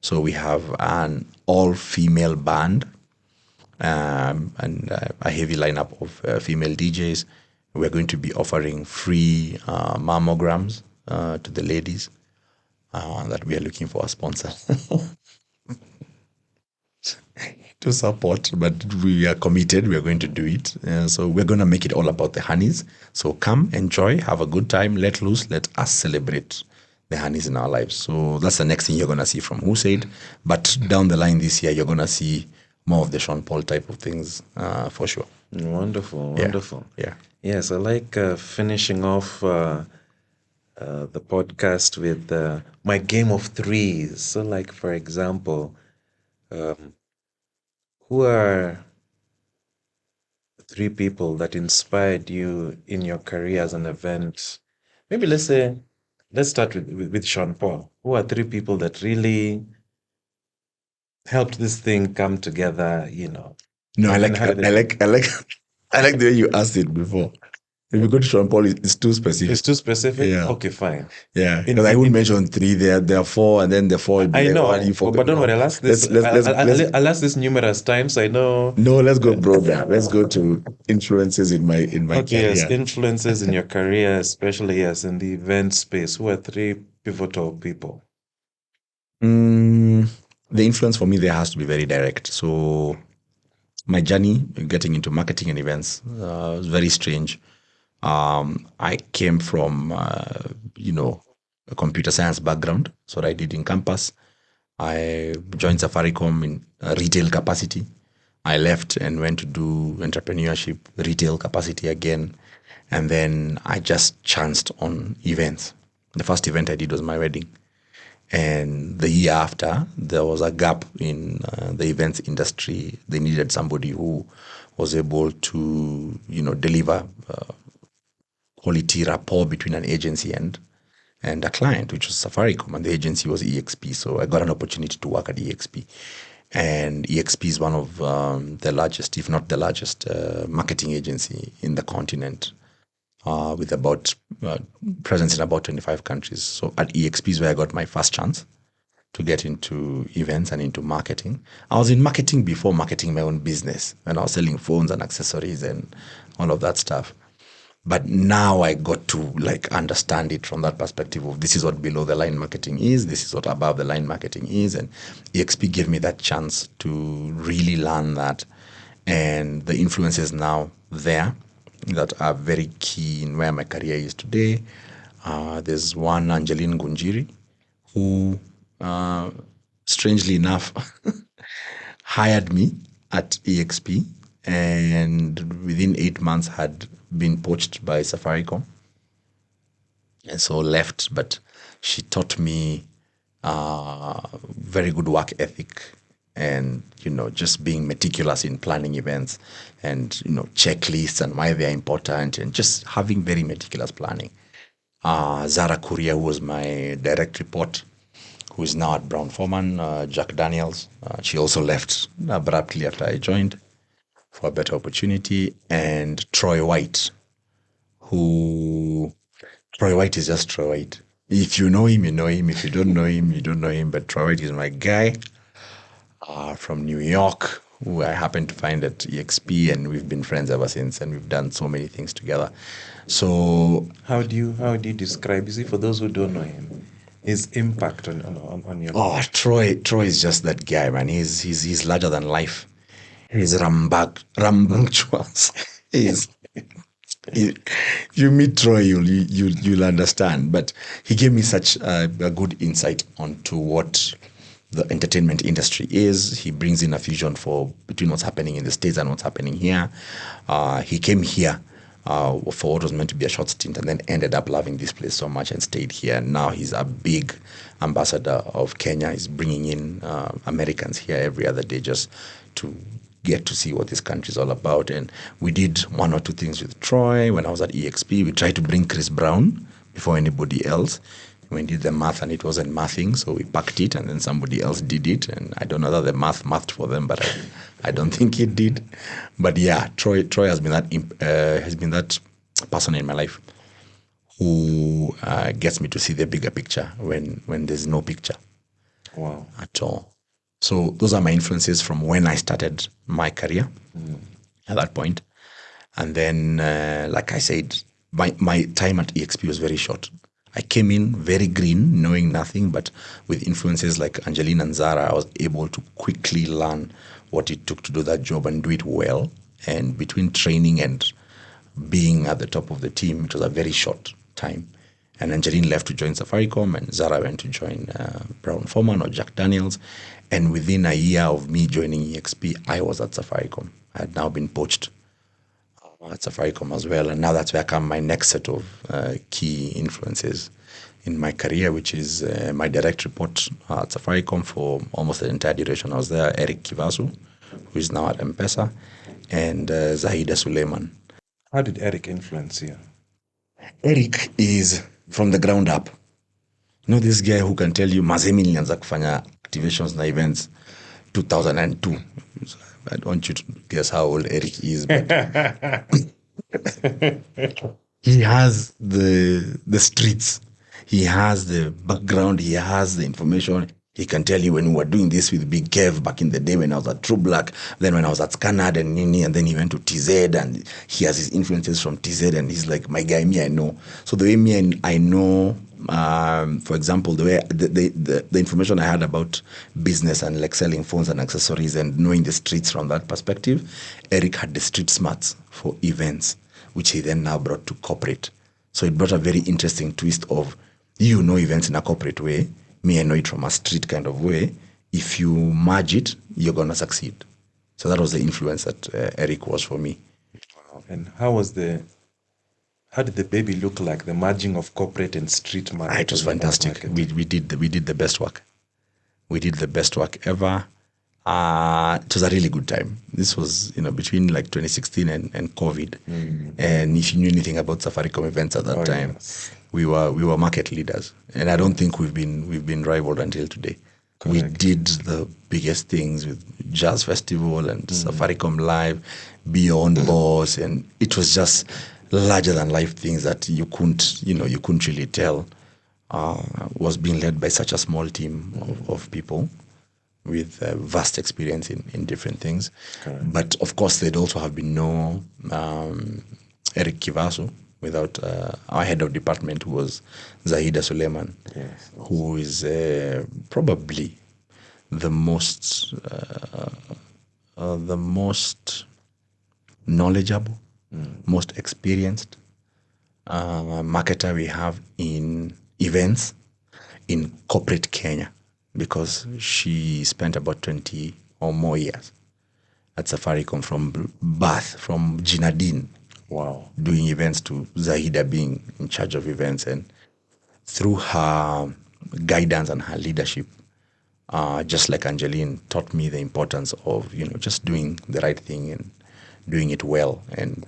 So we have an all-female band and a heavy lineup of female DJs. We're going to be offering free mammograms to the ladies that we are looking for a sponsor to support, but we are committed. We are going to do it. So we're going to make it all about the honeys. So come, enjoy, have a good time, let loose, let us celebrate the honeys in our lives. So that's the next thing you're going to see from Who Said. But down the line this year, you're going to see more of the Sean Paul type of things for sure. Wonderful, wonderful. Yeah. Yes, I like finishing off the podcast with my game of threes. So, like, for example, who are 3 people that inspired you in your career as an event? Maybe let's start with Sean Paul. Who are 3 people that really helped this thing come together, No, I like the way you asked it before. If you go to Sean Paul, it's too specific. It's too specific? Yeah. Okay, fine. Yeah, because I would mention 3. There are 4, and then the 4 will be I know, one you forgot. but don't worry. I'll ask this. I'll ask this numerous times. I know. No, let's go broader. Let's go to influences in my career. Yes, influences in your career, especially in the event space. Who are 3 pivotal people? The influence for me there has to be very direct. So my journey getting into marketing and events was very strange. I came from, a computer science background. So I did in campus. I joined Safaricom in a retail capacity. I left and went to do entrepreneurship, retail capacity again. And then I just chanced on events. The first event I did was my wedding. And the year after, there was a gap in the events industry. They needed somebody who was able to, deliver quality rapport between an agency and a client, which was Safaricom, and the agency was EXP. So I got an opportunity to work at EXP. And EXP is one of the largest, if not the largest, marketing agency in the continent, with about presence in about 25 countries. So at EXP is where I got my first chance to get into events and into marketing. I was in marketing before marketing my own business, and I was selling phones and accessories and all of that stuff. But now I got to understand it from that perspective of this is what below the line marketing is, this is what above the line marketing is. And EXP gave me that chance to really learn that. And the influences now there that are very key in where my career is today. There's one, Angeline Gunjiri, who, strangely enough, hired me at EXP, and within 8 months had been poached by Safaricom, and so left. But she taught me very good work ethic, and just being meticulous in planning events, and checklists and why they're important, and just having very meticulous planning. Zara Kuria, who was my direct report, who is now at Brown Forman, Jack Daniels. She also left abruptly after I joined for a better opportunity. And Troy White, Troy White is just Troy White. If you know him, you know him. If you don't know him, you don't know him. But Troy White is my guy from New York, who I happened to find at EXP, and we've been friends ever since, and we've done so many things together. So how do you describe, you see, for those who don't know him, his impact on your life? Troy is just that guy, man. He's larger than life. He's rambunctious. If you meet Troy, you'll understand. But he gave me such a good insight onto what the entertainment industry is. He brings in a fusion between what's happening in the States and what's happening here. He came here for what was meant to be a short stint, and then ended up loving this place so much and stayed here. And now he's a big ambassador of Kenya. He's bringing in Americans here every other day just to get to see what this country is all about. And we did one or two things with Troy. When I was at EXP, we tried to bring Chris Brown before anybody else. We did the math and it wasn't mathing, so we packed it, and then somebody else did it. And I don't know that the mathed for them, but I don't think it did. But yeah, Troy has been that person in my life who gets me to see the bigger picture when there's no picture. Wow. At all. So those are my influences from when I started my career at that point. And then, like I said, my time at EXP was very short. I came in very green, knowing nothing, but with influences like Angeline and Zara, I was able to quickly learn what it took to do that job and do it well. And between training and being at the top of the team, it was a very short time. And Angeline left to join Safaricom, and Zara went to join Brown Forman or Jack Daniels. And within a year of me joining EXP, I was at Safaricom. I had now been poached at Safaricom as well. And now that's where come my next set of key influences in my career, which is my direct report at Safaricom for almost the entire duration I was there, Eric Kivasu, who is now at M-Pesa, and Zahida Suleiman. How did Eric influence you? Eric is from the ground up. You know, this guy who can tell you mazemi nilianza kufanya activations na events 2002. I don't want you to guess how old Eric is, but he has the streets. He has the background. He has the information. He can tell you when we were doing this with Big Kev back in the day when I was at True Black, then when I was at Scanad and Nini, and then he went to TZ, and he has his influences from TZ, and he's like, my guy, me, I know. So the way I know, for example, the way the information I had about business and like selling phones and accessories and knowing the streets from that perspective, Eric had the street smarts for events, which he then now brought to corporate. So it brought a very interesting twist of, events in a corporate way, me, I know it from a street kind of way. If you merge it, you're going to succeed. So that was the influence that Eric was for me. Wow. And how did the baby look like, the merging of corporate and street market? It was fantastic. We did the best work. We did the best work ever. It was a really good time. This was, between like 2016 and COVID. And if you knew anything about Safaricom events at that time, yes, we were market leaders. And I don't think we've been rivaled until today. Correct. We did the biggest things with Jazz Festival and Safaricom Live, Beyond Boss, and it was just larger than life things that you couldn't really tell was being led by such a small team of people with vast experience in different things. Correct. But of course, there'd also have been no Eric Kivasu without our head of department, who was Zahida Suleiman, yes, who is probably the most knowledgeable, most experienced marketer we have in events in corporate Kenya, because she spent about 20 or more years at Safaricom from birth, from Jinadin. Wow. Doing events to Zahida being in charge of events. And through her guidance and her leadership, just like Angeline taught me the importance of, just doing the right thing and doing it well, and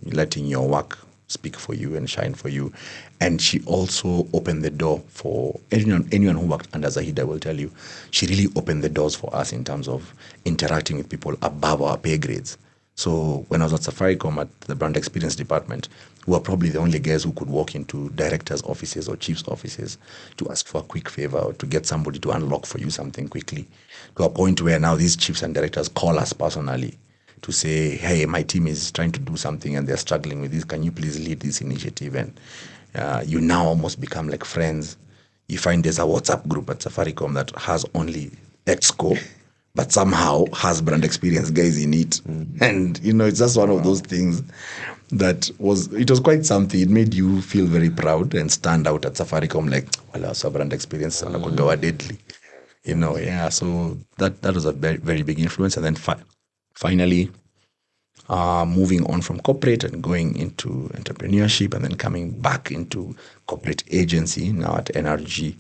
letting your work speak for you and shine for you. And she also opened the door for anyone who worked under Zahida will tell you, she really opened the doors for us in terms of interacting with people above our pay grades. So when I was at Safaricom at the brand experience department, we were probably the only guys who could walk into directors' offices or chiefs' offices to ask for a quick favor or to get somebody to unlock for you something quickly, to a point where now these chiefs and directors call us personally to say, hey, my team is trying to do something and they're struggling with this. Can you please lead this initiative? And you now almost become like friends. You find there's a WhatsApp group at Safaricom that has only Exco, but somehow has brand experience guys in it. And, it's just one of those things that was quite something. It made you feel very proud and stand out at Safaricom like, well, our brand experience anakugawa deadly. So that was a very, very big influence. And then finally, moving on from corporate and going into entrepreneurship, and then coming back into corporate agency, now at NRG.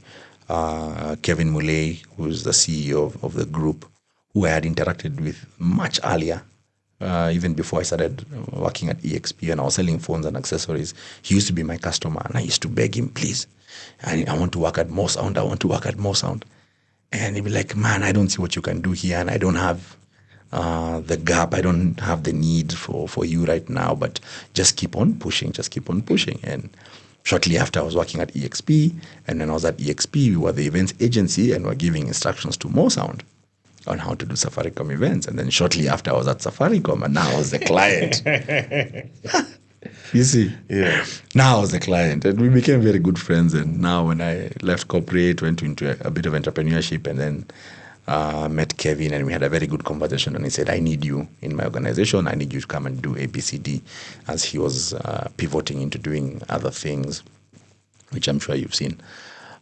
Kevin Muley, who's the CEO of the group, who I had interacted with much earlier, even before I started working at EXP and I was selling phones and accessories. He used to be my customer, and I used to beg him, please, I want to work at Mosound. And he'd be like, man, I don't see what you can do here, and I don't have the gap. I don't have the need for you right now, but just keep on pushing. And shortly after, I was working at EXP, and when I was at EXP, we were the events agency and were giving instructions to Mosound on how to do Safaricom events. And then shortly after, I was at Safaricom, and now I was the client. You see? Yeah. Now I was the client, and we became very good friends. And now when I left corporate, went into a bit of entrepreneurship, and then met Kevin, and we had a very good conversation, and he said, I need you in my organization. I need you to come and do ABCD, as he was pivoting into doing other things, which I'm sure you've seen.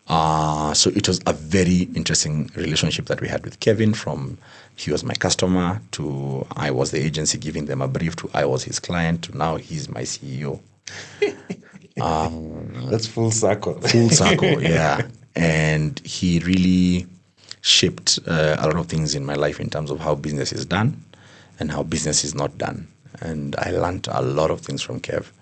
So it was a very interesting relationship that we had with Kevin, from he was my customer to I was the agency giving them a brief to I was his client to now he's my CEO. That's full circle. Full circle, yeah. And he really shaped a lot of things in my life in terms of how business is done and how business is not done. And I learned a lot of things from Kev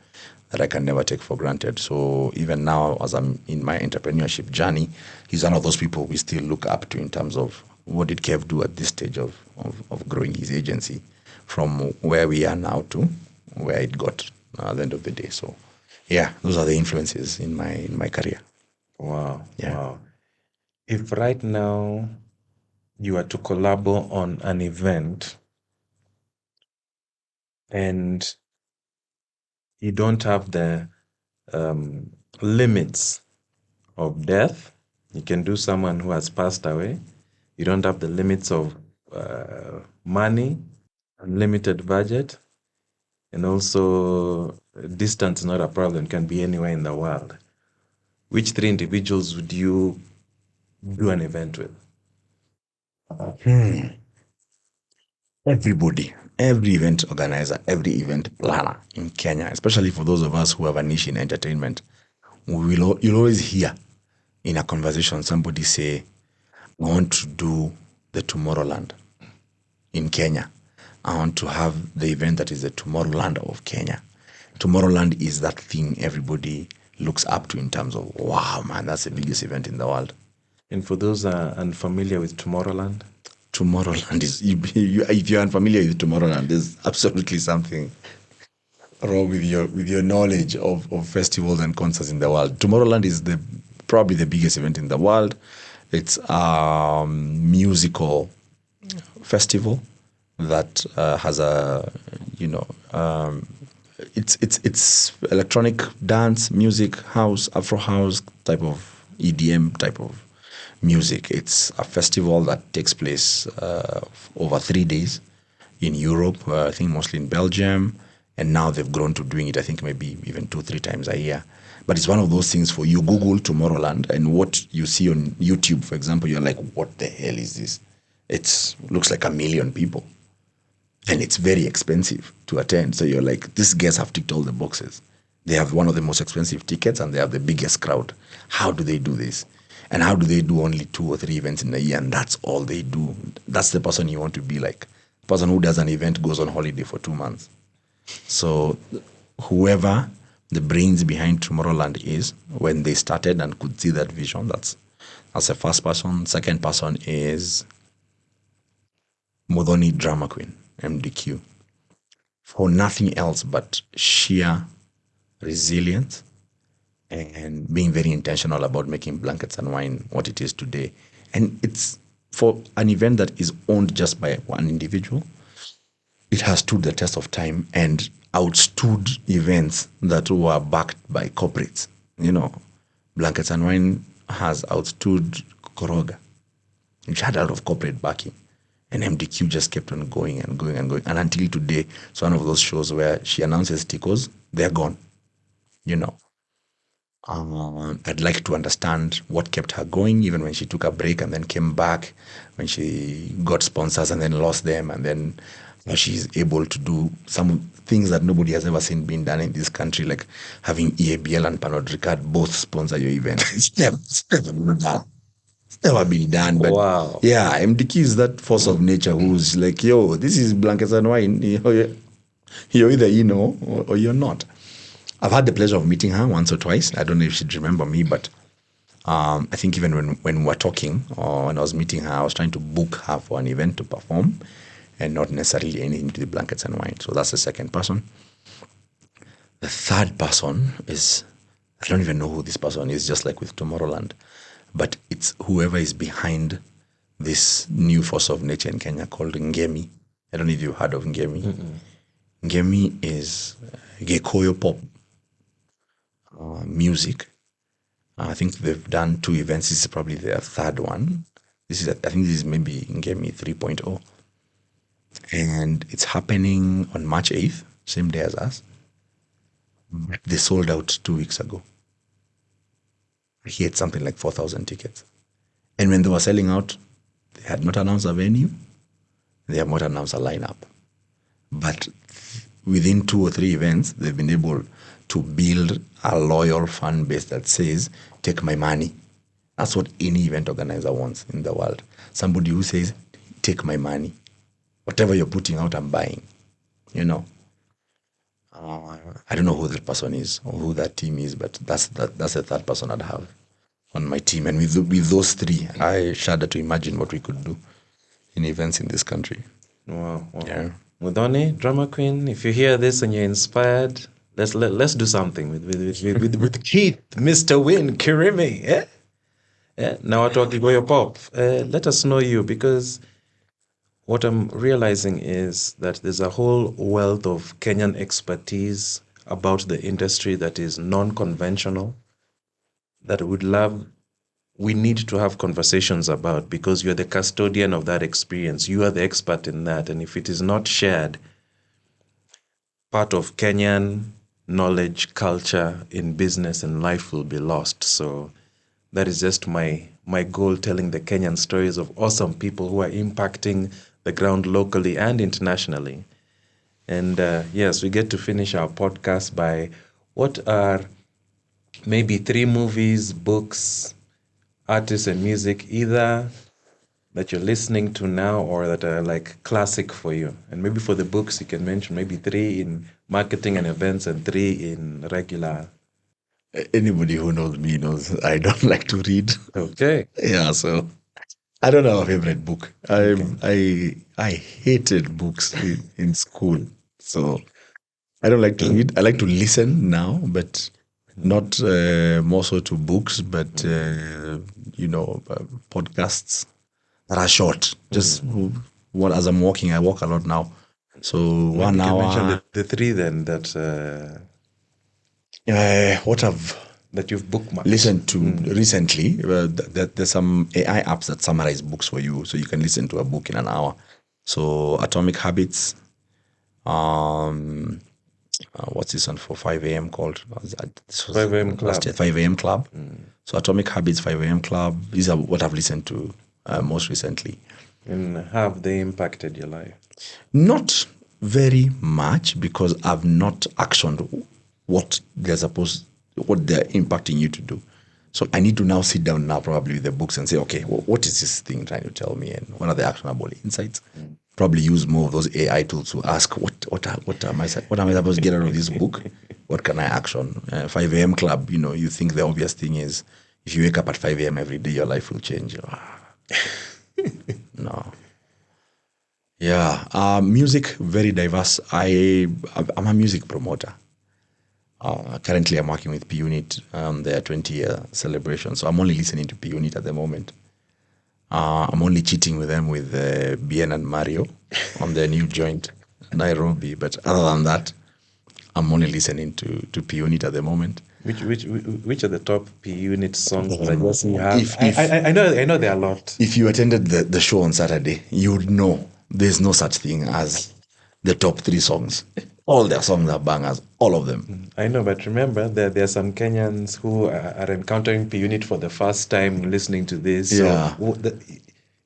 that I can never take for granted. So even now, as I'm in my entrepreneurship journey, he's one of those people we still look up to in terms of what did Kev do at this stage of growing his agency from where we are now to where it got at the end of the day. So yeah, those are the influences in my career. Wow. Yeah. Wow. If right now you are to collabo on an event and you don't have the limits of death, you can do someone who has passed away. You don't have the limits of money, unlimited budget, and also distance is not a problem, can be anywhere in the world. Which three individuals would you do an event with? Everybody, every event organizer, every event planner in Kenya, especially for those of us who have a niche in entertainment, you'll always hear in a conversation somebody say, I want to do the Tomorrowland in Kenya. I want to have the event that is the Tomorrowland of Kenya. Tomorrowland is that thing everybody looks up to in terms of, wow, man, that's the biggest event in the world. And for those unfamiliar with Tomorrowland? Tomorrowland is, if you're unfamiliar with Tomorrowland, there's absolutely something wrong with your knowledge of festivals and concerts in the world. Tomorrowland is probably the biggest event in the world. It's a musical festival that has it's electronic dance, music, house, Afro house type of EDM type of music. It's a festival that takes place over 3 days in Europe, I think mostly in Belgium, and now they've grown to doing it, I think maybe even 2-3 times a year. But it's one of those things for you Google Tomorrowland, and what you see on YouTube, for example, you're like, what the hell is this? It looks like 1 million people. And it's very expensive to attend. So you're like, these guys have ticked all the boxes. They have one of the most expensive tickets and they have the biggest crowd. How do they do this? And how do they do only 2 or 3 events in a year? And that's all they do. That's the person you want to be like. The person who does an event goes on holiday for 2 months. So whoever the brains behind Tomorrowland is, when they started and could see that vision, that's the first person. Second person is Modoni Drama Queen, MDQ. For nothing else but sheer resilience and being very intentional about making Blankets and Wine what it is today. And it's for an event that is owned just by one individual. It has stood the test of time and outstood events that were backed by corporates. Blankets and Wine has outstood Koroga, which had a lot of corporate backing. And MDQ just kept on going and going and going. And until today, it's one of those shows where she announces Ticos, they're gone. I'd like to understand what kept her going, even when she took a break and then came back, when she got sponsors and then lost them, and then she's able to do some things that nobody has ever seen being done in this country, like having EABL and Pernod Ricard both sponsor your event. It's never been done. It's never been done. But wow. Yeah, MDQ is that force of nature who's like, yo, this is Blankets and Wine. You're either or you're not. I've had the pleasure of meeting her once or twice. I don't know if she'd remember me, but I think even when we were talking or when I was meeting her, I was trying to book her for an event to perform and not necessarily anything to the Blankets and Wine. So that's the second person. The third person is, I don't even know who this person is, just like with Tomorrowland, but it's whoever is behind this new force of nature in Kenya called Ngemi. I don't know if you've heard of Ngemi. Mm-mm. Ngemi is Gikuyu pop music. I think they've done 2 events. This is probably their third one. I think this is maybe Ngemi 3.0. And it's happening on March 8th, same day as us. They sold out 2 weeks ago. He had something like 4,000 tickets. And when they were selling out, they had not announced a venue. They have not announced a lineup. But within 2 or 3 events, they've been able to build a loyal fan base that says, take my money. That's what any event organizer wants in the world. Somebody who says, take my money. Whatever you're putting out, I'm buying. I don't know who that person is or who that team is, but that's the third person I'd have on my team. And with those 3, I shudder to imagine what we could do in events in this country. Wow. Yeah. Modoni, Drama Queen, if you hear this and you're inspired, let's do something with Keith, Mr. Win, Kirimi. Yeah. Now I talk Goyo Pop. Let us know you, because what I'm realizing is that there's a whole wealth of Kenyan expertise about the industry that is non-conventional, that we need to have conversations about, because you're the custodian of that experience. You are the expert in that. And if it is not shared, part of Kenyan knowledge, culture in business and life will be lost. So that is just my goal, telling the Kenyan stories of awesome people who are impacting the ground locally and internationally. And yes, we get to finish our podcast by what are maybe 3 movies, books, artists and music, either that you're listening to now or that are like classic for you. And maybe for the books, you can mention maybe 3 in marketing and events and 3 in regular. Anybody who knows me knows I don't like to read. Okay. Yeah, so I don't have a favorite book. I hated books in school. So I don't like to read. I like to listen now, but not more so to books, but podcasts that are short. Just as I'm walking, I walk a lot now. So 1 hour. You can mention the 3 then that that you've bookmarked. Listened to recently. There's some AI apps that summarize books for you, so you can listen to a book in an hour. So Atomic Habits. What's this one for 5 a.m. called? 5 a.m. Club. 5 a.m. Club. So Atomic Habits, 5 a.m. Club. These are what I've listened to most recently. And have they impacted your life? Not very much, because I've not actioned what they're impacting you to do. So I need to now sit down now probably with the books and say, okay, what is this thing trying to tell me, and what are the actionable insights? Probably use more of those AI tools to ask what am I supposed to get out of this book? What can I action? 5 a.m. club, you think the obvious thing is if you wake up at 5 a.m. every day, your life will change. No. Yeah. Music, very diverse. I'm a music promoter. Currently, I'm working with P Unit on their 20-year celebration. So I'm only listening to P Unit at the moment. I'm only cheating with them with Bien and Mario on their new joint, Nairobi. But other than that, I'm only listening to P Unit at the moment. Which are the top P Unit songs that you have? I know there are a lot. If you attended the show on Saturday, you would know there's no such thing as the top 3 songs. All their songs are bangers, all of them. I know, but remember there are some Kenyans who are encountering P Unit for the first time listening to this. Yeah. So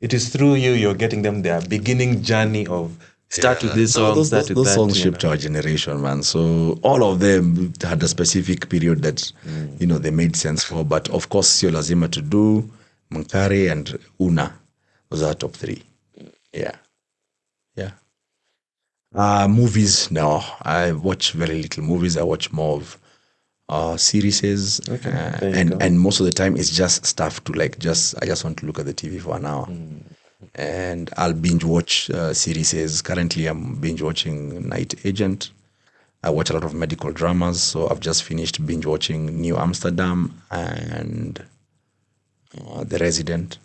it is through you're getting them their beginning journey of start with this song, those start with that. songs shaped our generation, man. So all of them had a specific period that, they made sense for. But of course, Sio Lazima to Do, Munkare, and Una was our top 3. Yeah. Yeah. Movies, no. I watch very little movies. I watch more of series. And most of the time it's just stuff to I just want to look at the TV for an hour. And I'll binge watch series. Currently I'm binge watching Night Agent. I watch a lot of medical dramas, so I've just finished binge watching New Amsterdam and The Resident.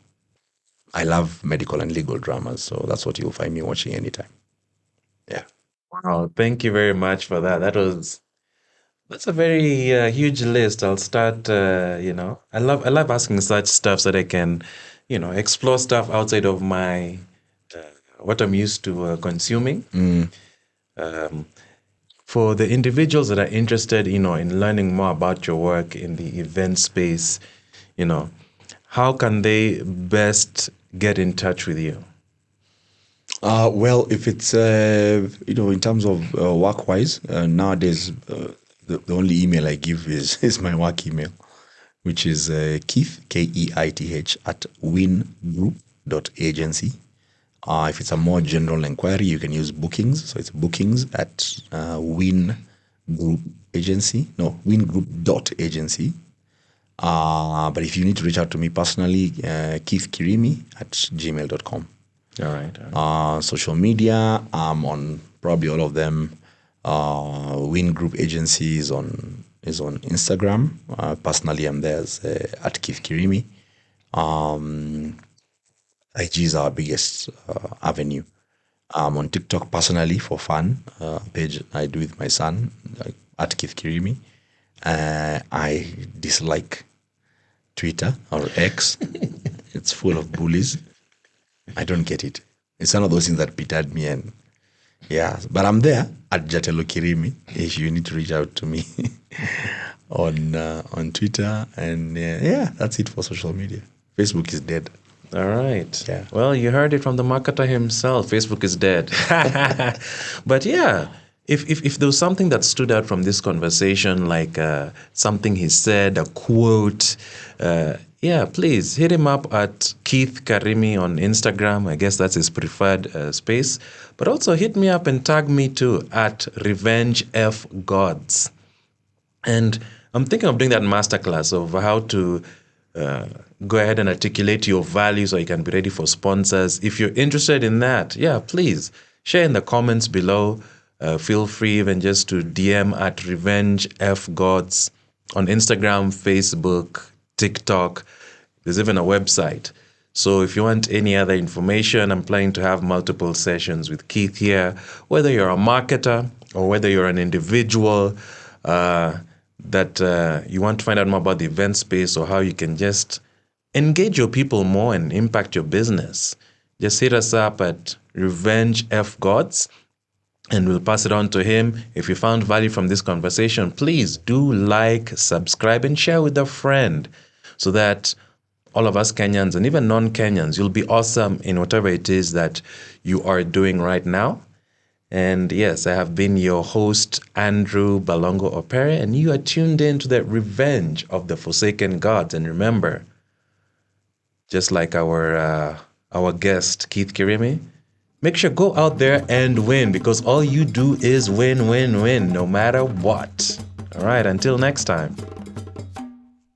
I love medical and legal dramas, so that's what you'll find me watching anytime. Yeah. Wow, thank you very much for that. That's a very huge list. I'll start. I love asking such stuff so that I can, explore stuff outside of my what I'm used to consuming. For the individuals that are interested, in learning more about your work in the event space, how can they best get in touch with you? Well, if it's, in terms of work-wise, nowadays, the only email I give is my work email, which is Keith, Keith, at wingroup.agency. If it's a more general inquiry, you can use bookings. So it's bookings at wingroup.agency. But if you need to reach out to me personally, Keith Kirimi at gmail.com. All right. Social media, I'm on probably all of them. Win Group Agency is on Instagram. Personally, I'm there as at Keith Kirimi. IG is our biggest avenue. I'm on TikTok personally for fun. Page I do with my son, at Keith Kirimi. I dislike Twitter or X. It's full of bullies. I don't get it. It's one of those things that pitted me, and but I'm there at Jatelo Kirimi if you need to reach out to me on Twitter, and that's it for social media. Facebook is dead. All right. Yeah. Well, you heard it from the marketer himself. Facebook is dead. But if there was something that stood out from this conversation, like something he said, a quote, please hit him up at Keith Kirimi on Instagram. I guess that's his preferred space. But also hit me up and tag me too at Revenge F Gods. And I'm thinking of doing that masterclass of how to go ahead and articulate your value so you can be ready for sponsors. If you're interested in that, please share in the comments below. Feel free even just to DM at Revenge F Gods on Instagram, Facebook, TikTok. There's even a website. So if you want any other information, I'm planning to have multiple sessions with Keith here, whether you're a marketer or whether you're an individual that you want to find out more about the event space or how you can just engage your people more and impact your business. Just hit us up at Revenge F Gods and we'll pass it on to him. If you found value from this conversation, please do like, subscribe, and share with a friend so that all of us Kenyans and even non-Kenyans, you'll be awesome in whatever it is that you are doing right now. And yes, I have been your host, Andrew Balongo Opere, and you are tuned in to the Revenge of the Forsaken Gods. And remember, just like our guest, Keith Kirimi, make sure go out there and win, because all you do is win, win, win, no matter what. All right, until next time.